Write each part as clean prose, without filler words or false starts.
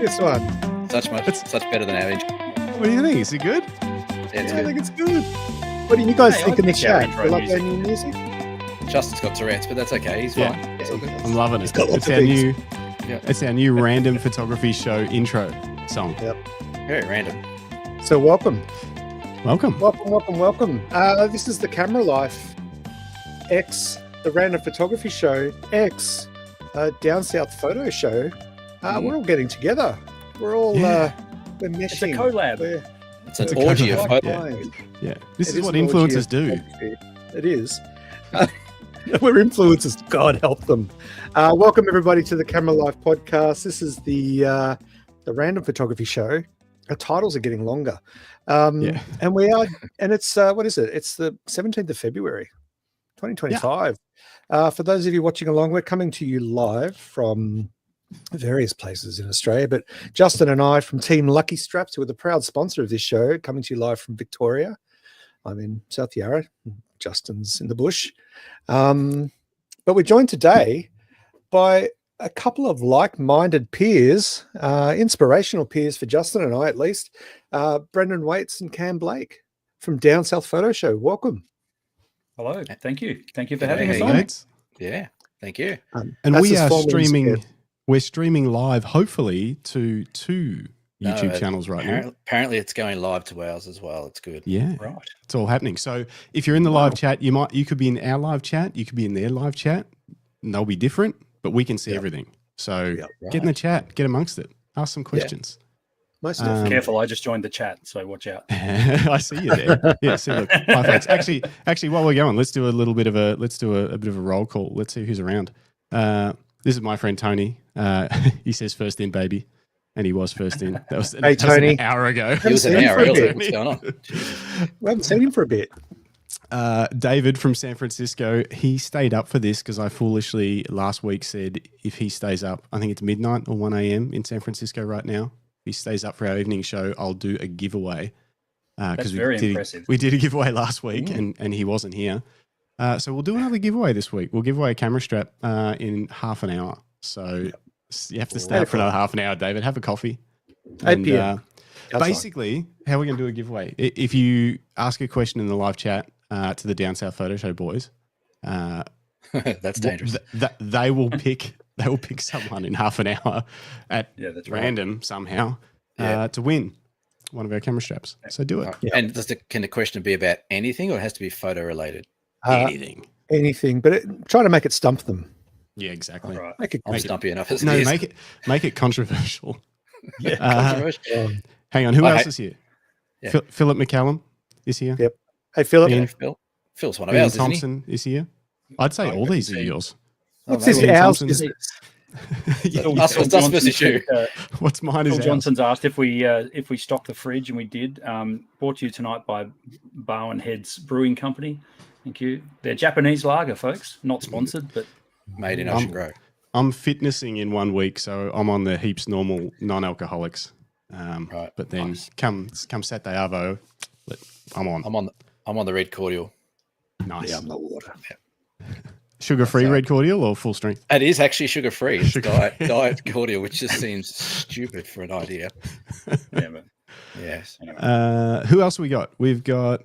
This one. Such better than our intro. What do you think? Is it good? Yeah, it's I good. think it's good. What do you guys think in the chat? intro You like music. our new music? Justin's got Tourette's, but that's okay. He's Yeah. fine. It's all good. I'm loving He's it. got lots It's of our things. new, Yeah. it's our new random photography show intro song. Very random. So welcome. Welcome. Welcome. This is the Camera Life X, the Random Photography Show X, Down South Photo Show. We're all getting together. We're all Yeah. we're meshing. It's a collab. We're- It's an It's a orgy of collab. photo. Yeah. Yeah, this It is what an orgy influencers of do. photography. It is. We're influencers. God help them. Welcome everybody to the Camera Life podcast. This is the Random Photography Show. Our titles are getting longer, Yeah. and we are. And it's what is it? It's the 17th of February, 2025. For those of you watching along, we're coming to you live from various places in Australia, but Justin and I from Team Lucky Straps, who are the proud sponsor of this show, coming to you live from Victoria. I'm in South Yarra. Justin's in the bush. But we're joined today by a couple of like-minded peers, inspirational peers for Justin and I at least, Brendan Waits and Cam Blake from Down South Photo Show. Welcome. Hello. Thank you for Hey, having us hey, on. Mates. Yeah. Thank you. And That's we as are formal as streaming. it gets. We're streaming live, hopefully, to two YouTube No, channels right now. Apparently, it's going live to ours as well. It's good. Yeah, Right. it's all happening. So if you're in the live chat, you could be in our live chat, you could be in their live chat, and they'll be different, but we can see everything. So get in the chat, get amongst it, ask some questions. Most definitely. Careful, I just joined the chat, so watch out. I see you there. Yeah, see, look, hi, folks. Actually, while we're going, let's do a bit of a roll call. Let's see who's around. This is my friend Tony. He says first in, baby, and he was first in. That was, Hey, that was Tony. an hour ago. It was an seen hour for a earlier. bit. What's going on? We haven't seen him for a bit. David from San Francisco, he stayed up for this because I foolishly last week said if he stays up, I think it's midnight or 1 a.m. in San Francisco right now. If he stays up for our evening show, I'll do a giveaway. That's very impressive. We did a giveaway last week and he wasn't here. So we'll do another giveaway this week. We'll give away a camera strap in half an hour. So you have to stay up for another half an hour, David. Have a coffee. 8 p.m. Basically, how we're going to do a giveaway. If you ask a question in the live chat to the Down South Photo Show boys, That's dangerous. they will pick someone in half an hour at That's right. random somehow Yeah. to win one of our camera straps. So do it. And can the question be about anything, or it has to be photo related? Anything. Anything, but try to make it stump them. Yeah, exactly. Right. Make it I'm stumpy enough as No, it is. make it controversial. Controversial. Hang on, who Oh, else hey. is here? Yeah. Philip McCallum is here. Yep. Hey, Philip. Ian. Okay, Phil's one of Ian ours, isn't he? Thompson is here. I'd say all these are yours. What's Oh, this maybe. Ian ours Thompson. business? Phil Us Johnson versus you. said, What's mine is Phil ours. Johnson's asked if we stocked the fridge, and we did. Brought to you tonight by Bowen Heads Brewing Company. Thank you. They're Japanese lager, folks. Not sponsored, but Made in Ocean Grove. I'm fitnessing in 1 week, so I'm on the heaps normal non-alcoholics. Right. But then Nice. come Saturday Arvo, I'm on. I'm on the red cordial. Nice. Yeah, I'm not water. Sugar-free So- red cordial or full strength? It is actually sugar free. It's Sugar- diet cordial, which just seems stupid for an idea. yeah. But Yes. anyway. Who else we got? We've got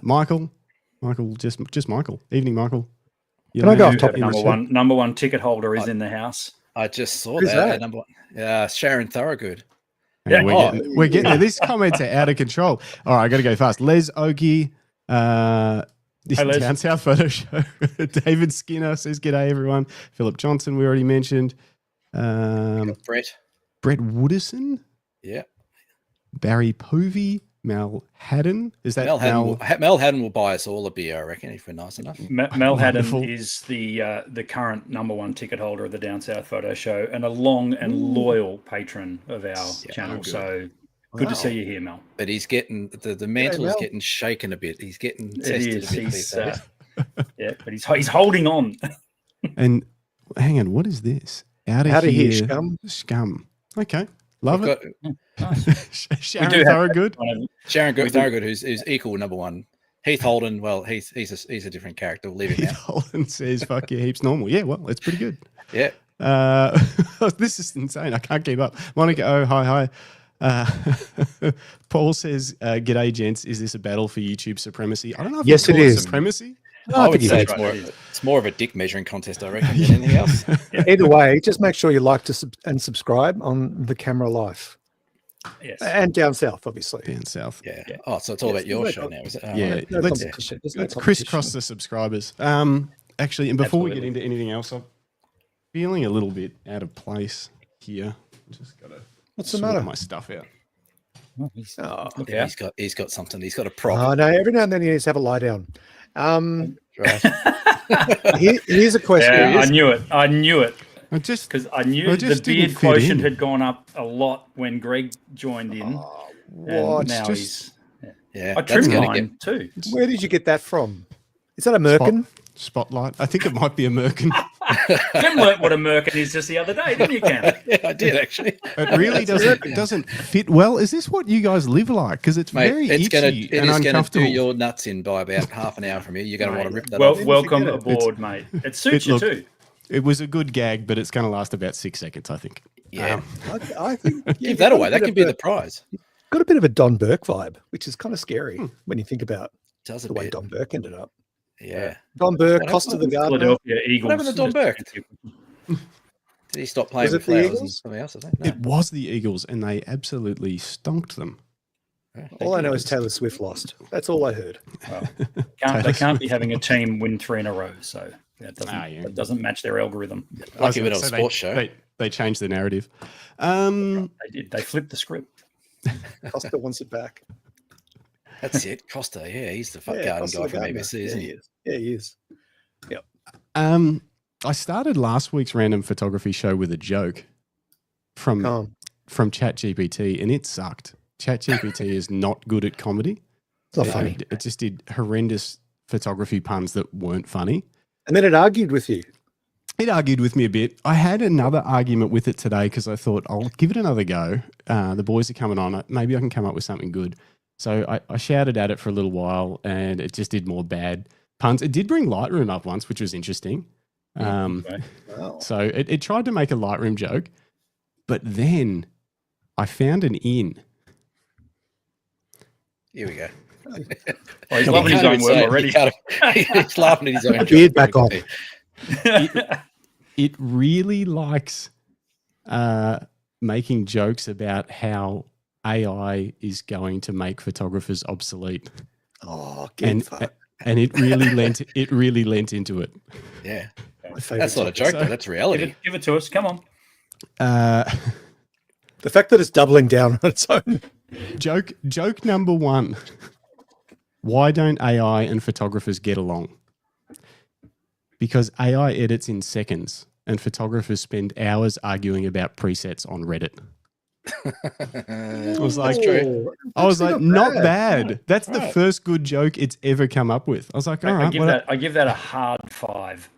Michael. Michael, just Michael. Evening, Michael. You Can I know, go off We top have of number one ticket holder is in the house. I just saw Who's that. that? Number one. Sharon Thorogood. Yeah, Yeah. we're getting there. These comments are out of control. All right, I got to go fast. Les Ogie, this Hey, Les. Down South Photo Show. David Skinner says, "G'day, everyone." Philip Johnson, we already mentioned. Brett. Brett Wooderson, Yeah. Barry Povey, Mel Haddon. Is that Mel Haddon will buy us all a beer, I reckon, if we're nice enough. Mel Wonderful. Haddon is the current number one ticket holder of the Down South Photo Show and a long and loyal patron of our channel. good. So good Wow. to see you here, Mel. But he's getting the mantle is Mel. getting shaken a bit. He's getting It tested is. a bit. He's these days. yeah, but he's holding on. And hang on, what is this? Out Outta of here, here, scum. Scum. Okay, love We've it. got Nice. Sharon do have Thorogood. Sharon Thorogood, who's equal number one. Heath Holden, well, he's a different character. We'll leave him Keith out. Holland says, "Fuck yeah, heaps normal." Yeah, well, it's pretty good. Yeah. This is insane. I can't keep up. Monica, hi. Paul says, "G'day, gents. Is this a battle for YouTube supremacy?" I don't know if Yes, you call it is. supremacy. I would think say it it's more of a dick measuring contest, I reckon, than anything else. Either way, just make sure you like and subscribe on the Camera Life. Yes. And down south, obviously. Down south. Yeah. Oh, so it's all about your show now, is it? Oh, Yeah. right. No Let's- competition. There's no Let's competition. crisscross the subscribers. Actually, and before we get into anything else, I'm feeling a little bit out of place here. Just gotta What's the sort matter? my stuff out. Oh, Look, Yeah. he's got something. He's got a prop. oh, no, every now and then he needs to have a lie down. Right. Here's a question. Yeah, I knew it. I just Because I knew I the just didn't beard fit quotient in. had gone up a lot when Greg joined in. What? And now Just- Yeah, I that's trimmed gonna mine too. Where did you get that from? Is that a merkin? spotlight. I think it might be a merkin. Jim learnt what a merkin is just the other day, didn't you, Cam? Yeah, I did actually. It really doesn't fit well. Is this what you guys live like? Because it's Mate, very it's gonna itchy it and is gonna do uncomfortable. your nuts in by about half an hour from here. You're gonna want to rip that Well, off. welcome forget it. aboard, mate. It suits you look, too. It was a good gag, but it's going to last about 6 seconds, I think. Yeah, I think give that away. That can be the prize. got a bit of a Don Burke vibe, which is kind of scary when you think about Does a the way bit. Don Burke ended up. Yeah. Don Burke, What Costa the Gardener. Philadelphia Eagles. What happened to Don Burke? Did he stop playing Was with it the flowers Eagles? and something else? I think. No. It was the Eagles, and they absolutely stonked them. All I know is Taylor Swift lost. That's all I heard. They can't be having a team win 3 in a row, so that doesn't match their algorithm. Lucky we're not a So sports show. They changed the narrative. They did. They flipped the script. Costa wants it back. That's it. Costa, yeah, he's the fuck garden Costa guy the from Gardener. ABC, isn't Yeah, he? is. Yeah, he is. I started last week's random photography show with a joke from Calm. ChatGPT, and it sucked. ChatGPT is not good at comedy. It's not funny. It just did horrendous photography puns that weren't funny. And then it argued with you. It argued with me a bit. I had another argument with it today because I thought I'll give it another go. The boys are coming on. Maybe I can come up with something good. So I shouted at it for a little while, and it just did more bad puns. It did bring Lightroom up once, which was interesting. Okay. Wow. So it tried to make a Lightroom joke, but then I found an in. Here we go. Oh, he's loving his own work already. He's laughing at his own Beard joke. back on. It really likes making jokes about how AI is going to make photographers obsolete, Oh, and it really lent into it. Yeah, my favorite that's not a topic. joke, So- though. That's reality. Give it to us. Come on. The fact that it's doubling down on its own. Joke number 1. Why don't AI and photographers get along? Because AI edits in seconds and photographers spend hours arguing about presets on Reddit. I was like, Oh, I was like, actually not bad. That's the Right. first good joke it's ever come up with. I was like, all I right. give that a hard 5.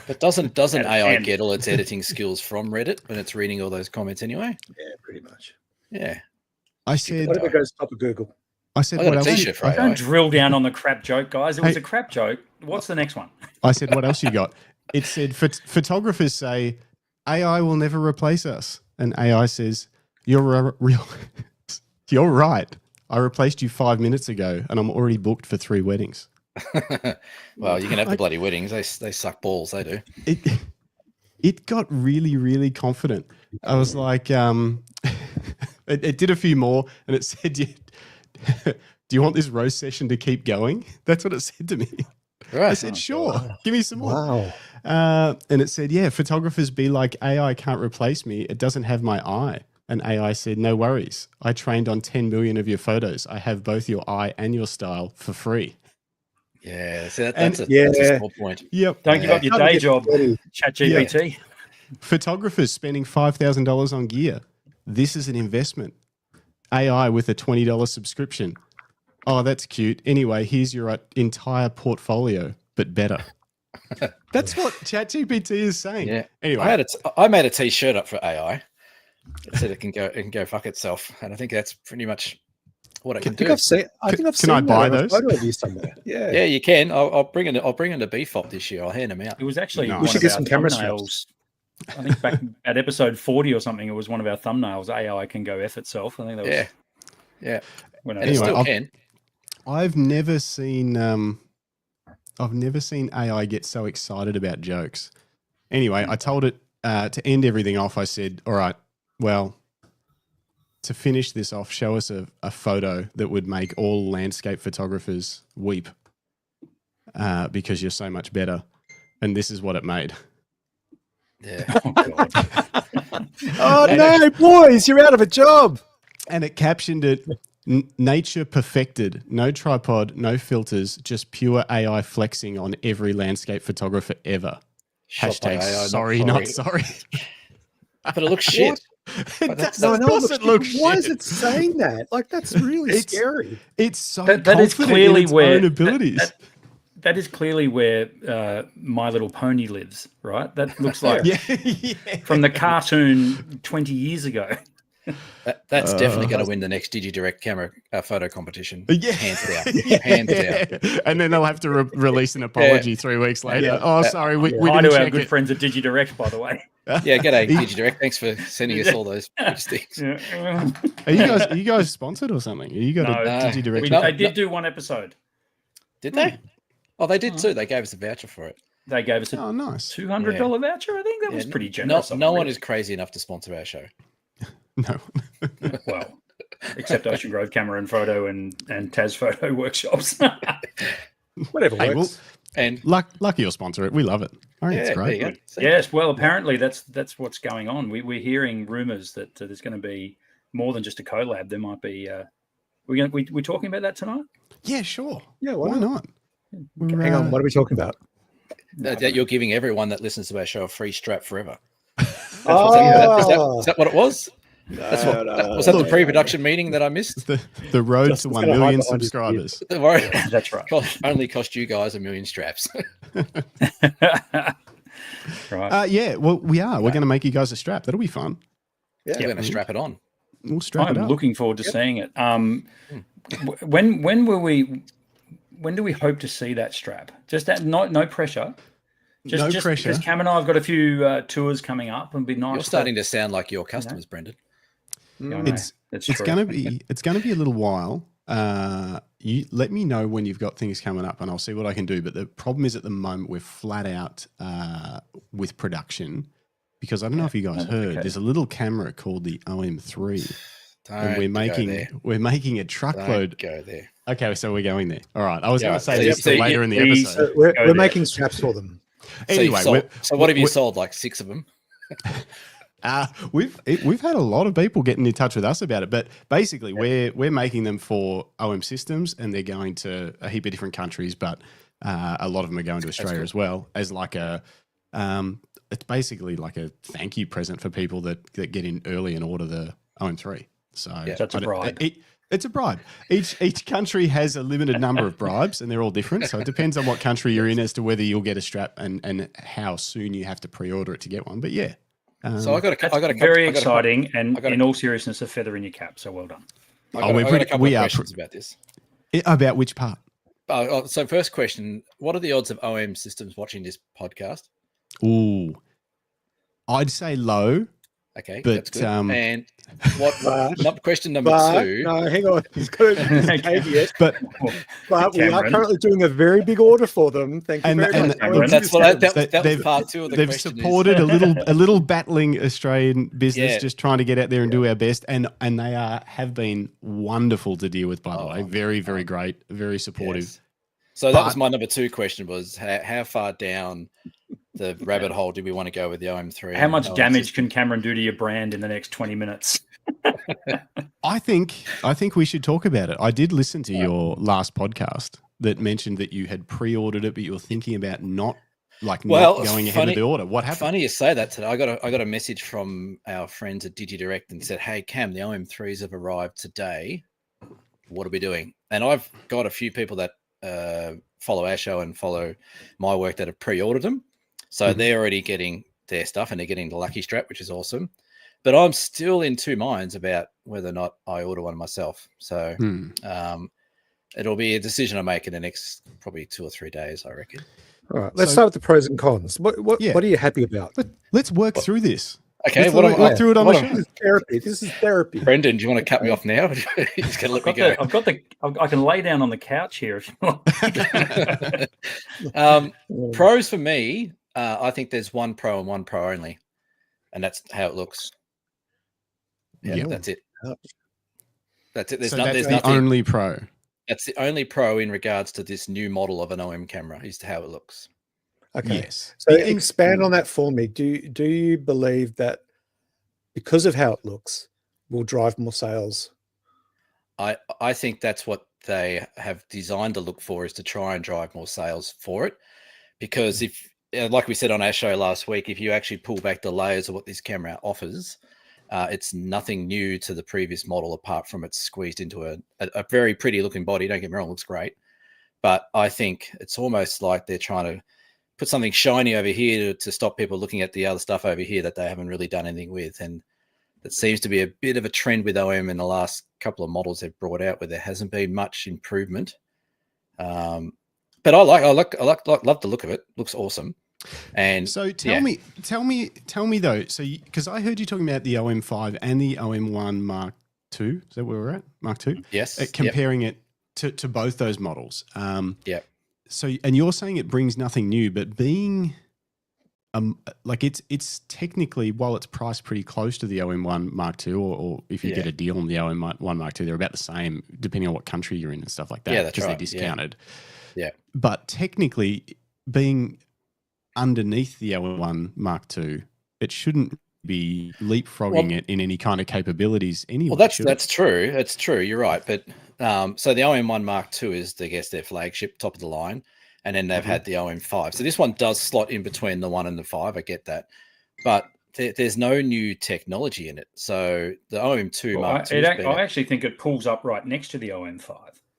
But doesn't Out of AI 10. get all its editing skills from Reddit when it's reading all those comments anyway? Yeah, pretty much. Yeah. I said, Whatever goes top of Google. I said, I what got a else? T-shirt for Don't AI. drill down on the crap joke, guys. It was Hey. a crap joke. What's the next one? I said, what else you got? It said, photographers say AI will never replace us, and AI says, you're right. I replaced you 5 minutes ago, and I'm already booked for 3 weddings. Well, you can have the bloody weddings. They suck balls. They do. It got really, really confident. I was like, it did a few more, and it said, do you want this roast session to keep going? That's what it said to me. Right. I said, sure, give me some more. Wow. And it said, yeah, photographers be like, AI can't replace me. It doesn't have my eye. And AI said, no worries. I trained on 10 million of your photos. I have both your eye and your style for free. Yeah. See, And- that's a small point. Yep. Don't give up your day job, ChatGPT. Photographers spending $5,000 on gear. This is an investment. AI with a $20 subscription. Oh, that's cute. Anyway, here's your entire portfolio, but better. That's what ChatGPT is saying. Yeah. Anyway, I made a T-shirt up for AI. It said it can go fuck itself, and I think that's pretty much what it can I think do. I've seen. I think I've Can seen I buy that on a those? photo of you somewhere. Yeah. Yeah, you can. I'll bring in a BFOP this year. I'll hand them out. It was actually Nice. one We should of get our some camera thumbnails I think back at episode 40 or something, it was one of our thumbnails. AI can go F itself. I think that was yeah. when And it still can. I've never seen AI get so excited about jokes. Anyway, I told it to end everything off. I said, "All right, well, to finish this off, show us a photo that would make all landscape photographers weep because you're so much better." And this is what it made. Yeah. Oh, God. Oh no, boys, you're out of a job. And it captioned it, nature perfected, no tripod, no filters, just pure AI flexing on every landscape photographer ever. Shot by Hashtag AI, sorry, not sorry. But it looks shit. It does, No, of no, course look, it looks why shit. is it saying that? Like, that's really scary. It's so That is confident clearly in its where own abilities. That is clearly where My Little Pony lives, right? That looks like yeah. from the cartoon 20 years ago. That's definitely going to win the next DigiDirect camera photo competition. Yeah. Hands down. Hands down. And then they'll have to release an apology 3 weeks later. Yeah. Oh, sorry, we Hi didn't to our check good it. friends at DigiDirect, by the way. Yeah, g'day, DigiDirect. Thanks for sending us all those good sticks. Yeah. Are you guys sponsored or something? You got No. a DigiDirect? No. They did do one episode. Did they? Oh, they did too. They gave us a voucher for it. They gave us a Oh, nice. $200 voucher. I think that was pretty generous. No one is crazy enough to sponsor our show. No. Well, except Ocean Grove Camera and Photo and Taz Photo Workshops. Whatever Hey, works. And lucky you'll sponsor it. We love it. I think it's there you great. go. See? Yes, well, apparently that's what's going on. We're hearing rumours that there's going to be more than just a collab. There might be. We're talking about that tonight. Yeah, sure. Yeah, Why not? Hang on, what are we talking about? That you're giving everyone that listens to our show a free strap forever. Oh, Is that what it was? Was that the pre-production meeting that I missed? The road Just to gonna 1 hide million behind his subscribers. Don't worry. That's right. Only cost you guys 1 million straps. Right. Yeah, well, we are. We're going to make you guys a strap. That'll be fun. yeah. We're going to strap it on. We'll strap it I'm up. looking forward to seeing it. When do we hope to see that strap? Just that, no pressure. Just pressure. Because Cam and I have got a few tours coming up, and it'd be nice. You're starting to sound like your customers, Brendan. Yeah, I know. It's true. going to be a little while. You let me know when you've got things coming up, and I'll see what I can do. But the problem is, at the moment, we're flat out with production because I don't know if you guys heard. okay. There's a little camera called the OM3, and Don't we're making a truckload. go there. Okay, so we're going there. All right. I was Yeah, going to say so this you- later in the please- episode. We're Go there. making straps for them. Anyway, so what have you sold? Like 6 of them? We've had a lot of people getting in touch with us about it, but basically we're making them for OM Systems, and they're going to a heap of different countries, but a lot of them are going to Australia as well as like a. It's basically like a thank you present for people that get in early and order the OM3. So That's a bribe. It's a bribe. Each country has a limited number of bribes, and they're all different. So it depends on what country you're in as to whether you'll get a strap and how soon you have to pre-order it to get one. But yeah. So I got a very exciting, and in all seriousness, a feather in your cap. So well done. I got a couple of questions about this. About which part? So first question, what are the odds of OM Systems watching this podcast? Ooh, I'd say low. Okay, But, that's good. and question number But, 2. no, hang on. He's got a caveat. But But we are Cameron. currently doing a very big order for them. Thank you very much. Cameron. That's what that was they've- part 2 of the they've question. supported a little battling Australian business, Yeah. just trying to get out there and do our best, and they have been wonderful to deal with. By the way, very very great, very supportive. Yes. So that But- was my number 2 question: was how far down the rabbit hole do we want to go with the OM3? How much OM damage system? can Cameron do to your brand in the next 20 minutes? I think we should talk about it. I did listen to your last podcast that mentioned that you had pre-ordered it, but you were thinking about not going ahead of the order. What happened? Funny you say that today. I got a message from our friends at DigiDirect and said, "Hey Cam, the OM3s have arrived today. What are we doing?" And I've got a few people that follow our show and follow my work that have pre-ordered them, so they're already getting their stuff and they're getting the lucky strap, which is awesome. But I'm still in 2 minds about whether or not I order one myself. So it'll be a decision I make in the next probably 2 or 3 days, I reckon. All right, let's So- start with the pros and cons. What Yeah. are you happy about? Let's work through this. Okay, Let's what work am I? through it on what the am- show. This is therapy. This is therapy. Brendan, do you want to cut me off now? You're just going to let me go. I can lay down on the couch here if you like. Pros for me, I think there's one pro and one pro only, and that's how it looks. Yeah, Yeah. that's it. Oh. That's it. There's, So no, that's there's the nothing. only pro. That's the only pro in regards to this new model of an OM camera is how it looks. Okay. Yes. So In- expand on that for me. Do you believe that because of how it looks, will drive more sales? I think that's what they have designed to look for, is to try and drive more sales for it. Because if, like we said on our show last week, if you actually pull back the layers of what this camera offers, it's nothing new to the previous model apart from it's squeezed into a very pretty looking body. Don't get me wrong, it looks great. But I think it's almost like they're trying to put something shiny over here to stop people looking at the other stuff over here that they haven't really done anything with. And that seems to be a bit of a trend with OM in the last couple of models they've brought out, where there hasn't been much improvement. But I love the look of it. Looks awesome. And So tell me though. So because I heard you talking about the OM5 and the OM1 Mark II. Is that where we're at? Mark II. yes, Comparing it to both those models. Yep. So, and you're saying it brings nothing new, but being like it's technically, while it's priced pretty close to the OM1 Mark II, or if you get a deal on the OM1 Mark II, they're about the same depending on what country you're in and stuff like that. Yeah, that's because right. they're discounted. Yeah. But technically, being underneath the OM1 Mark II, it shouldn't be leapfrogging it in any kind of capabilities anyway. Well, that's true. It's true. You're right. But so the OM1 Mark II is, I guess, their flagship, top of the line. And then they've had the OM5. So this one does slot in between the 1 and the 5. I get that. But there's no new technology in it. So the OM2 Mark II. I actually think it pulls up right next to the OM5.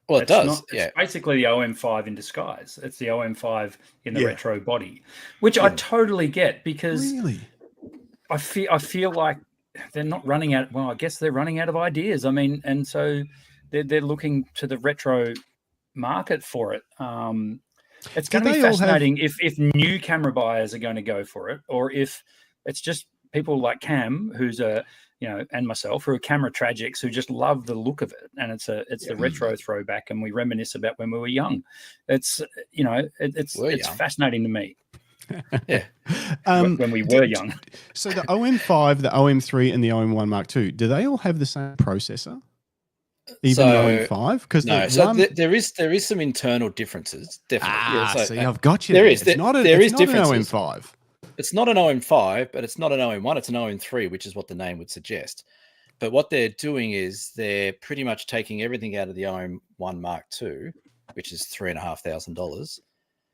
Well, it does. It's basically the OM5 in disguise. It's the OM5 in the retro body, which I totally get, because really, I feel like they're not running out. Well, I guess they're running out of ideas. I mean, and so they're looking to the retro market for it. It's going to be fascinating if new camera buyers are going to go for it, or if it's just people like Cam, who's and myself, who are camera tragics, who just love the look of it, and it's the retro throwback, and we reminisce about when we were young. It's it's fascinating to me. Yeah, when we were young. So the OM5, the OM3, and the OM1 Mark II, do they all have the same processor? Even the OM5? Because there is some internal differences, definitely. See, I've got you. There there. is. It's not an OM5. It's not an OM5, but it's not an OM1. It's an OM3, which is what the name would suggest. But what they're doing is they're pretty much taking everything out of the OM1 Mark II, which is $3,500,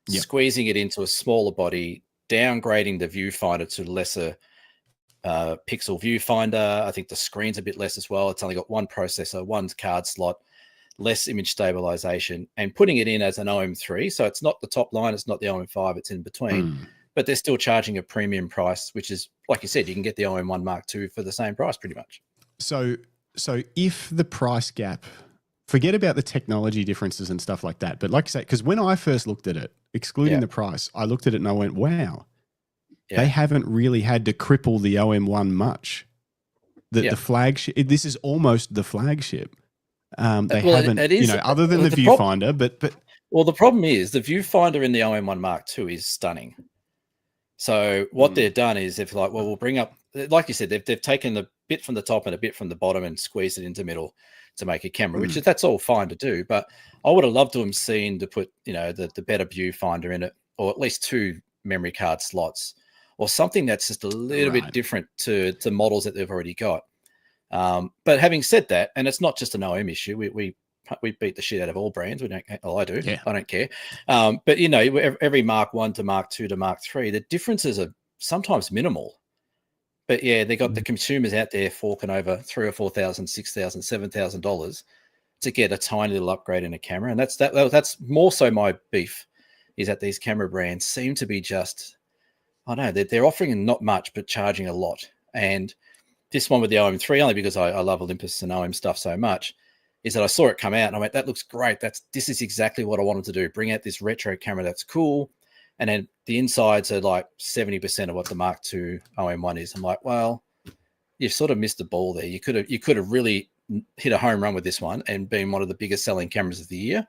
squeezing it into a smaller body, downgrading the viewfinder to lesser pixel viewfinder. I think the screen's a bit less as well. It's only got one processor, one card slot, less image stabilization, and putting it in as an OM3. So it's not the top line, it's not the OM5, it's in between. But they're still charging a premium price, which is, like you said, you can get the OM1 Mark II for the same price pretty much. So if the price gap, forget about the technology differences and stuff like that, but like I say, because when I first looked at it, excluding the price, I looked at it and I went, wow. They haven't really had to cripple the OM1 much. The flagship, this is almost the flagship. They haven't, other than the viewfinder, but well, the problem is the viewfinder in the OM1 Mark II is stunning. So what they've done is they've we'll bring up, like you said, they've taken the bit from the top and a bit from the bottom and squeezed it into the middle to make a camera, which that's all fine to do. But I would have loved to have seen to put, the better viewfinder in it, or at least 2 memory card slots, or something that's just a little bit different to models that they've already got. But having said that, and it's not just an OM issue, we beat the shit out of all brands. We don't. Well, I do. Yeah. I don't care. But every Mark 1 to Mark 2 to Mark 3, the differences are sometimes minimal. But they got the consumers out there forking over $3,000 or $4,000, $6,000, $7,000 to get a tiny little upgrade in a camera, and that's more so my beef, is that these camera brands seem to be just, I don't know, they're offering not much but charging a lot. And this one with the OM3, only because I love Olympus and OM stuff so much, is that I saw it come out and I went, that looks great. This is exactly what I wanted to do. Bring out this retro camera that's cool. and then the insides are like 70% of what the Mark II OM1 is. I'm like, well, you've sort of missed the ball there. You could have really hit a home run with this one and been one of the biggest selling cameras of the year.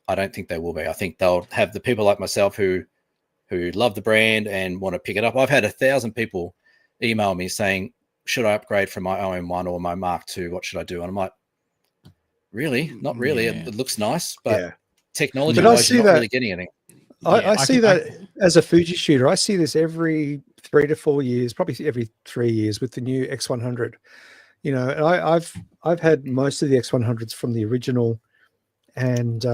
I don't think they will be. I think they'll have the people like myself who love the brand and want to pick it up. I've had 1,000 people email me saying, should I upgrade from my OM1 or my Mark II? What should I do? And I'm like, really? Not really. Yeah. It looks nice, but Yeah. technology-wise, you're not really getting anything. I see that as a Fuji shooter. I see this every 3 to 4 years, probably every 3 years with the new X100. You know, and I've had most of the X100s from the original, and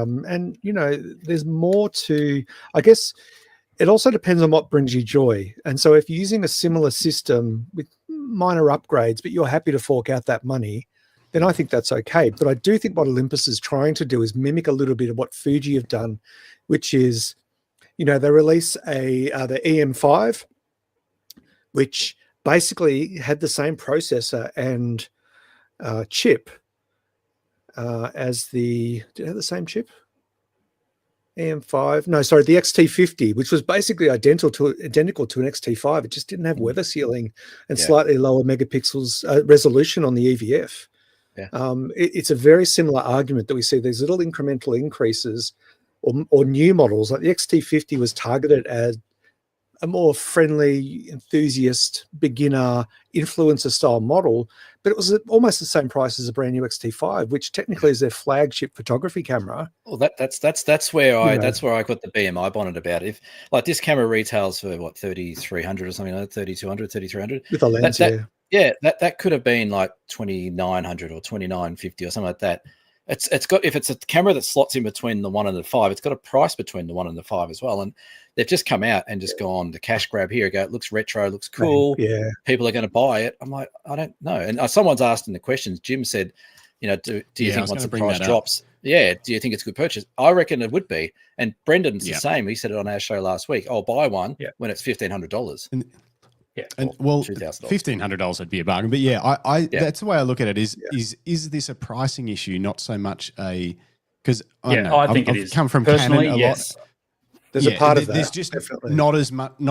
you know, there's more to. I guess it also depends on what brings you joy. And so if you're using a similar system with minor upgrades, but you're happy to fork out that money, then I think that's okay. But I do think what Olympus is trying to do is mimic a little bit of what Fuji have done, which is, you know, they release the EM5, which basically had the same processor and chip as the. Did it have the same chip? EM5? No, sorry, the XT50, which was basically identical to an XT5. It just didn't have weather sealing and slightly lower megapixels resolution on the EVF. Yeah. It's a very similar argument that we see these little incremental increases or new models. Like the XT50 was targeted as a more friendly, enthusiast, beginner, influencer style model, but it was almost the same price as a brand new XT5, which technically is their flagship photography camera. Well, that's where I got the BMI bonnet about. If like this camera retails for what, 3,300 or something like that, 3,200, 3,300 with a lens, that could have been like 2,900 or 2,950 or something like that. It's got, if it's a camera that slots in between the 1 and the 5, it's got a price between the 1 and the 5 as well. And they've just come out and just gone the cash grab here. Go, it looks retro, looks cool. Yeah, people are going to buy it. I'm like, I don't know. And someone's asked in the questions. Jim said, you know, do you think once the price drops, do you think it's a good purchase? I reckon it would be. And Brendan's the same. He said it on our show last week. I'll buy one when it's $1,500. And well, $1,500 would be a bargain. But that's the way I look at it. Is this a pricing issue, not so much a because I think it is. Come from Personally, Canon a lot. There's a part of that. There's just definitely not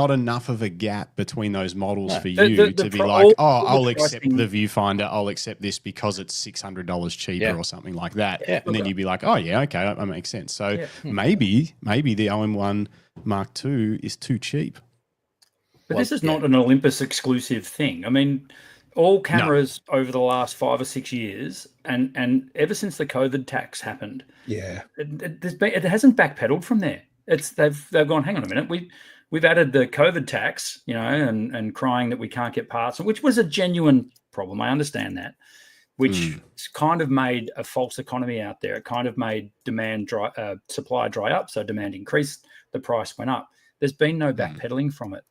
enough of a gap between those models for The you to be like, I'll accept pricing, the viewfinder, I'll accept this because it's $600 cheaper or something like that. Yeah. And then you'd be like, oh yeah, okay, that makes sense. So maybe the OM1 Mark II is too cheap. But this is not an Olympus exclusive thing. I mean, all cameras over the last 5 or 6 years, and ever since the COVID tax happened, it hasn't backpedaled from there. They've gone, hang on a minute, we've added the COVID tax, you know, and crying that we can't get parts, which was a genuine problem. I understand that, which kind of made a false economy out there. It kind of made supply dry up, so demand increased, the price went up. There's been no backpedaling from it.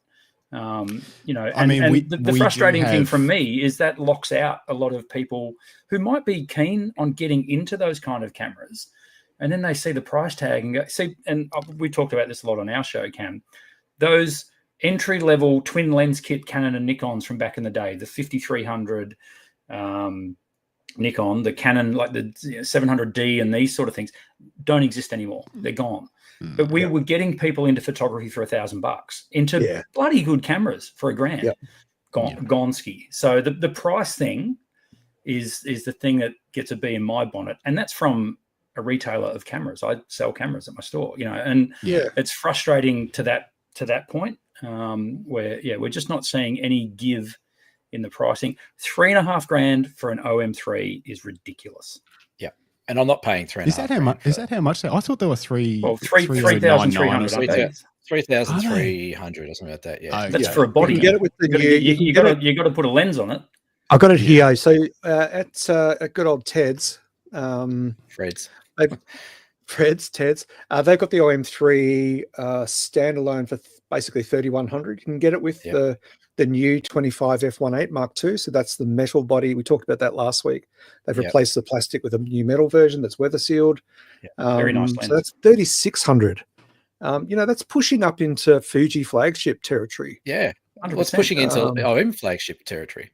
You know, the frustrating thing from me is that locks out a lot of people who might be keen on getting into those kind of cameras, and then they see the price tag and go, and we talked about this a lot on our show, Cam, those entry-level twin lens kit Canon and Nikons from back in the day, the 5300 Nikon, the Canon, like the 700D and these sort of things don't exist anymore. They're gone. But we were getting people into photography for $1,000, into bloody good cameras for $1,000. Gonski. So the price thing is the thing that gets a bee in my bonnet, and that's from a retailer of cameras. I sell cameras at my store, you know, and it's frustrating to that point where we're just not seeing any give in the pricing. $3,500 for an OM3 is ridiculous. And I'm not paying $3,500. Is that how much? Is that how much? I thought there were 3,300. 3,300 or something like that. Yeah, that's for a body. You get it with the new. You got to put a lens on it. I got it here. So at good old Ted's, Ted's. They've got the OM3 standalone for basically $3,100. You can get it with the new 25 f1.8 Mark II. So that's the metal body. We talked about that last week. They've replaced the plastic with a new metal version that's weather sealed. Very nice lens. So that's $3,600. You know, that's pushing up into Fuji flagship territory. Yeah, 100%. Well, it's pushing into OM flagship territory.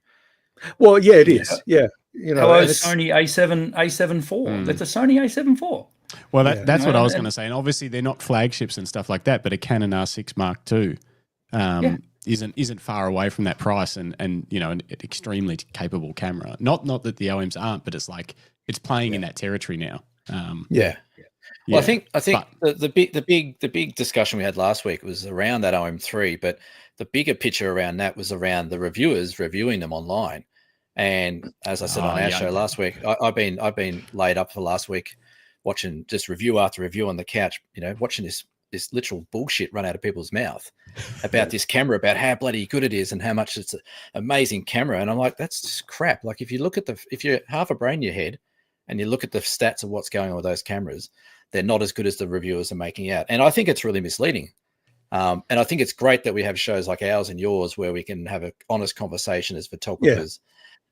Well, it is. Yeah. You know, Hello, Sony A7 IV. That's a Sony A7 IV. Well, Yeah. that's what I was And- going to say. And obviously, they're not flagships and stuff like that, but a Canon R6 Mark II isn't far away from that price, and an extremely capable camera. Not that the OMs aren't, but it's like it's playing in that territory now. Yeah. Well, I think but- the big discussion we had last week was around that OM3, but the bigger picture around that was around the reviewers reviewing them online. And as I said on our show last week, I've been laid up for last week watching just review after review on the couch, watching this literal bullshit run out of people's mouth about this camera, about how bloody good it is and how much it's an amazing camera. And I'm like, that's just crap. Like if you're half a brain in your head and you look at the stats of what's going on with those cameras, they're not as good as the reviewers are making out. And I think it's really misleading. And I think it's great that we have shows like ours and yours where we can have an honest conversation as photographers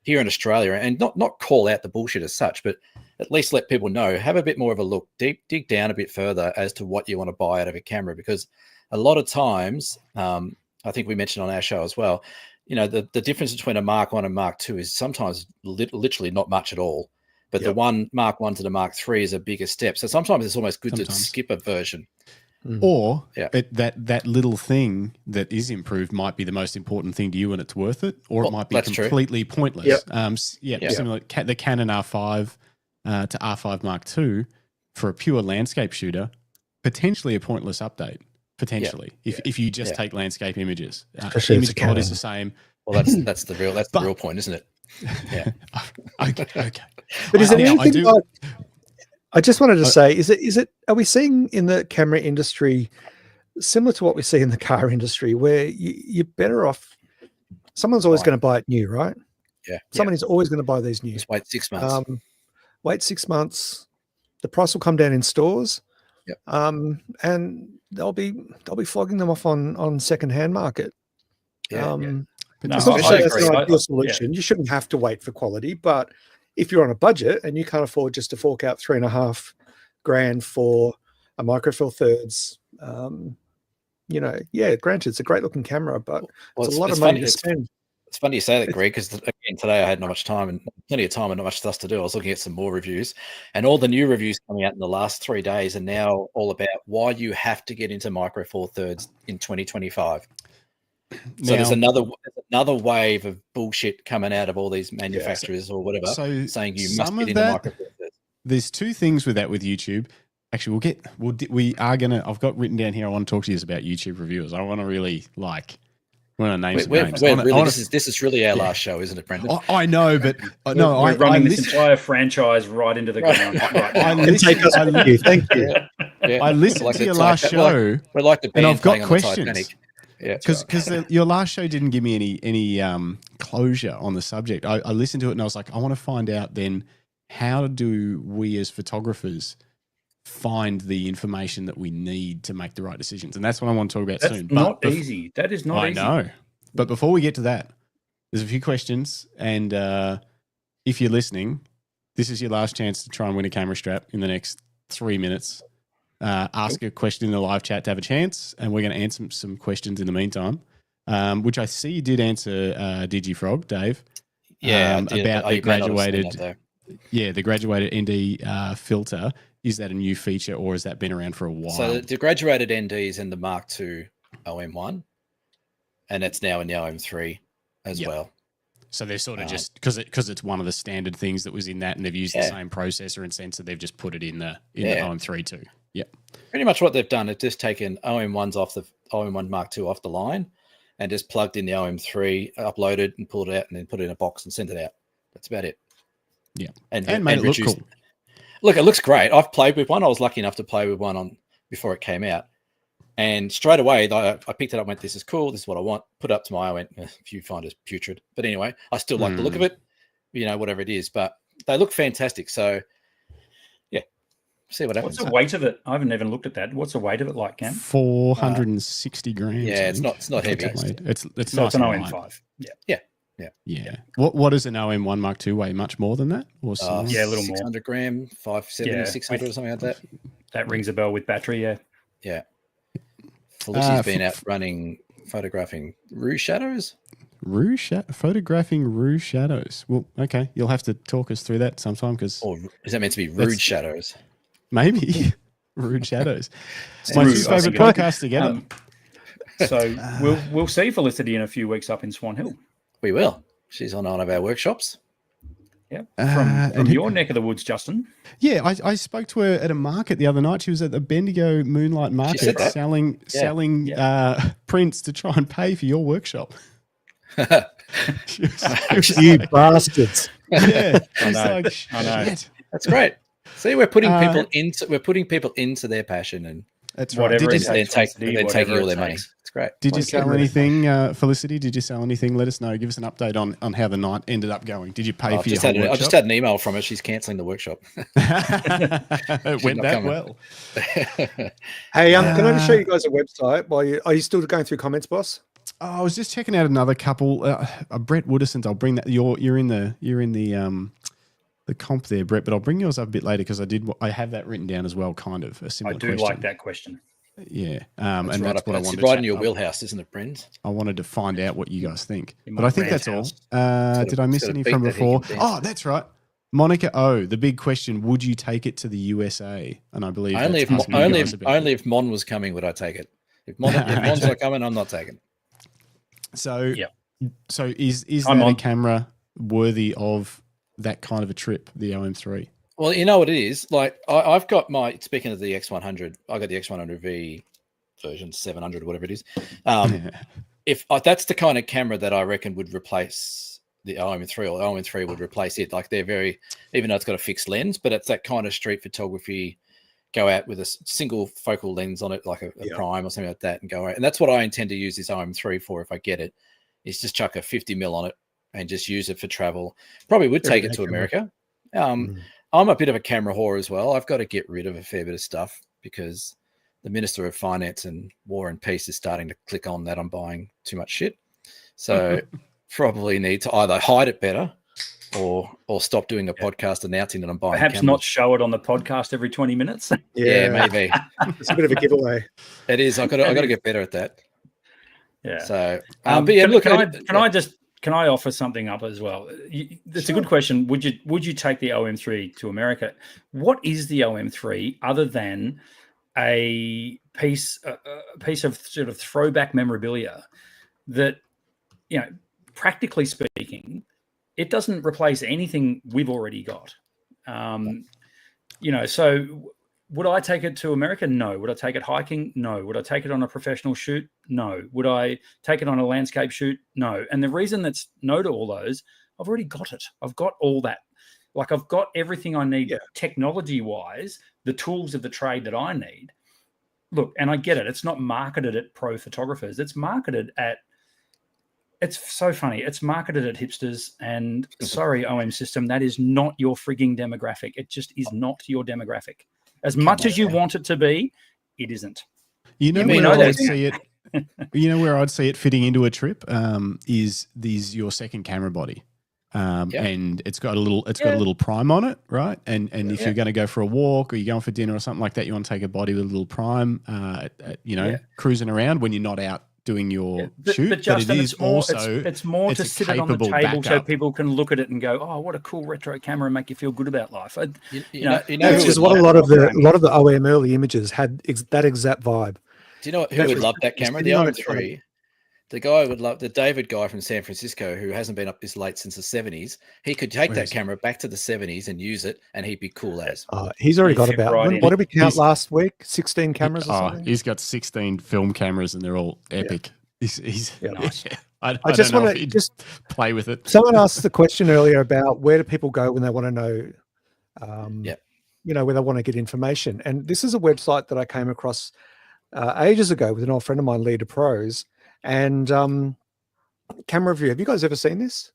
here in Australia, and not call out the bullshit as such, but at least let people know, have a bit more of a look, dig down a bit further as to what you want to buy out of a camera. Because a lot of times, I think we mentioned on our show as well, the difference between a Mark 1 and Mark 2 is sometimes literally not much at all. But the Mark 1 to the Mark 3 is a bigger step. So sometimes it's almost good to skip a version. Or that little thing that is improved might be the most important thing to you and it's worth it, or it might be completely pointless. Similar the Canon R5 to R5 Mark II for a pure landscape shooter, potentially a pointless update. Potentially, if you just take landscape images, image quality is the same. Well, that's the real point, isn't it? Yeah. Okay. But is there anything like? I just wanted to say, is it? Are we seeing in the camera industry similar to what we see in the car industry, where you're better off? Someone's always going to buy it new, right? Yeah. Someone is always going to buy these new. Just wait 6 months. Wait 6 months. The price will come down in stores. Yep. And they'll be flogging them off on secondhand market. It's not I that's agree. an ideal solution. You shouldn't have to wait for quality, but if you're on a budget and you can't afford just to fork out $3,500 for a Micro Four Thirds, granted, it's a great looking camera, but it's a lot of money to spend. It's funny you say that, Greg, because again today I had not much time and plenty of time and not much stuff to do. I was looking at some more reviews, and all the new reviews coming out in the last 3 days are now all about why you have to get into Micro Four Thirds in 2025. So there's another wave of bullshit coming out of all these manufacturers or whatever, saying you must get into Micro Four Thirds. There's two things with that with YouTube. Actually, I've got written down here. I want to talk to you about YouTube reviewers. I want to really name some names. This is really our last show, isn't it, Brendan? I know, but we're running this entire franchise right into the ground. Thank you. I listened to your last show, and I've got questions. Yeah, because your last show didn't give me any closure on the subject. I listened to it and I was like, I want to find out then, how do we as photographers find the information that we need to make the right decisions? And that's what I want to talk about soon. Not easy. That is not easy. I know. But before we get to that, there's a few questions. And if you're listening, this is your last chance to try and win a camera strap in the next 3 minutes. Ask a question in the live chat to have a chance, and we're going to answer some questions in the meantime, which I see you did answer DigiFrog, Dave. Yeah, about the graduated ND filter. Is that a new feature, or has that been around for a while? So the graduated ND is in the Mark II OM1, and it's now in the OM3 as well. So they're sort of just because it's one of the standard things that was in that, and they've used the same processor and sensor. They've just put it in the OM3 too. Yeah, pretty much what they've done is just taken OM1s off the OM1 Mark II off the line, and just plugged in the OM3, uploaded and pulled it out, and then put it in a box and sent it out. That's about it. Yeah, and made it look cool. Look, it looks great. I've played with one. I was lucky enough to play with one before it came out. And straight away, I picked it up and went, this is cool. This is what I want. Put it up to my eye. I went, viewfinder's putrid. But anyway, I still like the look of it, whatever it is. But they look fantastic. So, see what happens. What's the weight of it? I haven't even looked at that. What's the weight of it like, Cam? 460 grams. Yeah, it's not heavy. It's so nice it's an OM5. Yeah. What does an OM1 Mark II weigh? Much more than that? Or a little 600 gram, 570, 600 or something like that. That rings a bell with battery, Yeah. Felicity's been out photographing rue shadows. Photographing rue shadows. Well, okay. You'll have to talk us through that sometime. Or is that meant to be rude shadows? Maybe. Rude Shadows. It's My rude, two I favorite think it podcasts together. So we'll see Felicity in a few weeks up in Swan Hill. We will. She's on one of our workshops. Yeah, from your neck of the woods, Justin. Yeah, I spoke to her at a market the other night. She was at the Bendigo Moonlight Market selling prints to try and pay for your workshop. You bastards. Yeah, I she's know. like, I know. shit. That's great. See, we're putting people into their passion, and That's right. Whatever Did it you, takes, they're whatever taking all it their money. takes. It's great. did you Like sell camera. anything, Felicity? Did you sell anything? Let us know. Give us an update on how the night ended up going. Did you pay for your whole I workshop? just had an email from her. She's cancelling the workshop. It went not that coming. well. Hey, can I just show you guys a website? Are you still going through comments, boss? Oh, I was just checking out another couple. Brett Wooderson's. I'll bring that. You're in the comp there, Brett. But I'll bring yours up a bit later because I have that written down as well. Kind of a I similar. do question. like that question. Yeah, That's and right that's up, what I it's wanted. right to in your chat- wheelhouse, isn't it, Brent? I wanted to find out what you guys think. In But my I think rant that's all. house. Did I miss got a any beat from that he before? can dance Oh, to. that's right. Monica O, the big question: would you take it to the USA? And I believe Only that's if asking you guys about it. Mon was coming would I take it. If Mon's not coming, I'm not taking it. So, Yeah. so is I'm that a on. camera worthy of that kind of a trip? The OM3. Well, you know what it is. Like I've got speaking of the X100, I got the X100V version 700, whatever it is. If that's the kind of camera that I reckon would replace the OM3, or OM3 would replace it. Like they're very, even though it's got a fixed lens, but it's that kind of street photography. Go out with a single focal lens on it, like a prime or something like that, and go out. And that's what I intend to use this OM3 for if I get it. Is just chuck a 50mm on it and just use it for travel. Probably would take it to America. I'm a bit of a camera whore as well. I've got to get rid of a fair bit of stuff because the Minister of Finance and War and Peace is starting to click on that I'm buying too much shit. So probably need to either hide it better or stop doing a podcast announcing that I'm buying Perhaps cameras. not show it on the podcast every 20 minutes. Yeah, maybe. It's a bit of a giveaway. It is. I got to get better at that. Yeah. So, but yeah, look. Can I offer something up as well? It's a good question. Would you take the OM3 to America? What is the OM3 other than a piece of sort of throwback memorabilia that, practically speaking, it doesn't replace anything we've already got. So would I take it to America? No. Would I take it hiking? No. Would I take it on a professional shoot? No. Would I take it on a landscape shoot? No. And the reason that's no to all those, I've already got it. I've got all that. Like I've got everything I need technology-wise, the tools of the trade that I need. Look, and I get it. It's not marketed at pro photographers. It's marketed at, it's so funny. It's marketed at hipsters, and sorry, OM system, that is not your frigging demographic. It just is not your demographic. As much as you want it to be, it isn't. I'd see it. You know where I'd see it fitting into a trip is your second camera body, and it's got a little prime on it, right? And if you're going to go for a walk or you're going for dinner or something like that, you want to take a body with a little prime, cruising around when you're not out doing your shoot. But Justin, it is it's more to sit it on the table so people can look at it and go, "Oh, what a cool retro camera!" and make you feel good about life. Which is what a lot of the OM early images had that exact vibe. Do you know who would love that camera? The OM3. The guy would love the David guy from San Francisco who hasn't been up this late since the 70s. He could take that camera back to the 70s and use it, and he'd be cool as. He's already got about what did we count last week? 16 cameras or something? He's got 16 film cameras and they're all epic. He's nice. I just want to play with it. Someone asked the question earlier about where do people go when they want to know where they want to get information. And this is a website that I came across ages ago with an old friend of mine, Leader Pros, and Camera Review. Have you guys ever seen this?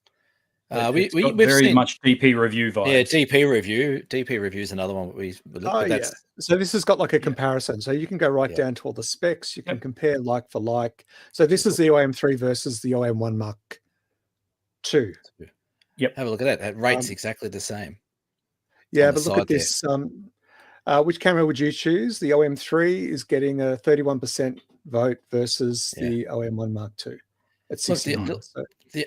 We've very seen much DP review vibes. Yeah, DP review. DP review is another one we look at. So this has got like a comparison. So you can go down to all the specs. You can compare like for like. So this is the OM3 versus the OM1 Mark II. Yep. Have a look at that. That rate's exactly the same. Yeah, but look at this. Which camera would you choose? The OM3 is getting a 31% vote versus the OM1 Mark II at 69.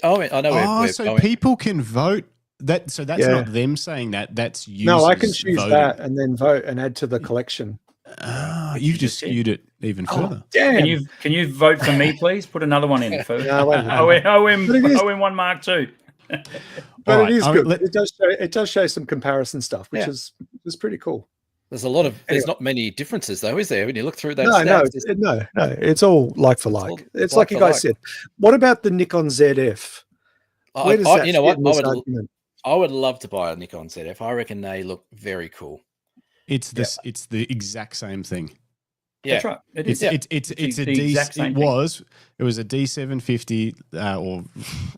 I know. So people can vote that's Yeah. not them saying that. That's users No, I can choose voting. that and then vote and add to the collection. You've just skewed it even further. Damn. Can you vote for me, please? Put another one in for No, I won't. OM But it is- OM1 Mark II. But Alright, it is I good. mean, It does show some comparison stuff, which is pretty cool. There's a lot of there's Anyway. not many differences though, is there? When you look through that, No, stats, it's all like for like. It's like like you for guys like. said. What about the Nikon ZF? Where does that you know fit what? in this argument? I would love to buy a Nikon ZF. I reckon they look very cool. It's the exact same thing. Yeah, That's right. It is. It's a the D. exact same It thing. was a D750 or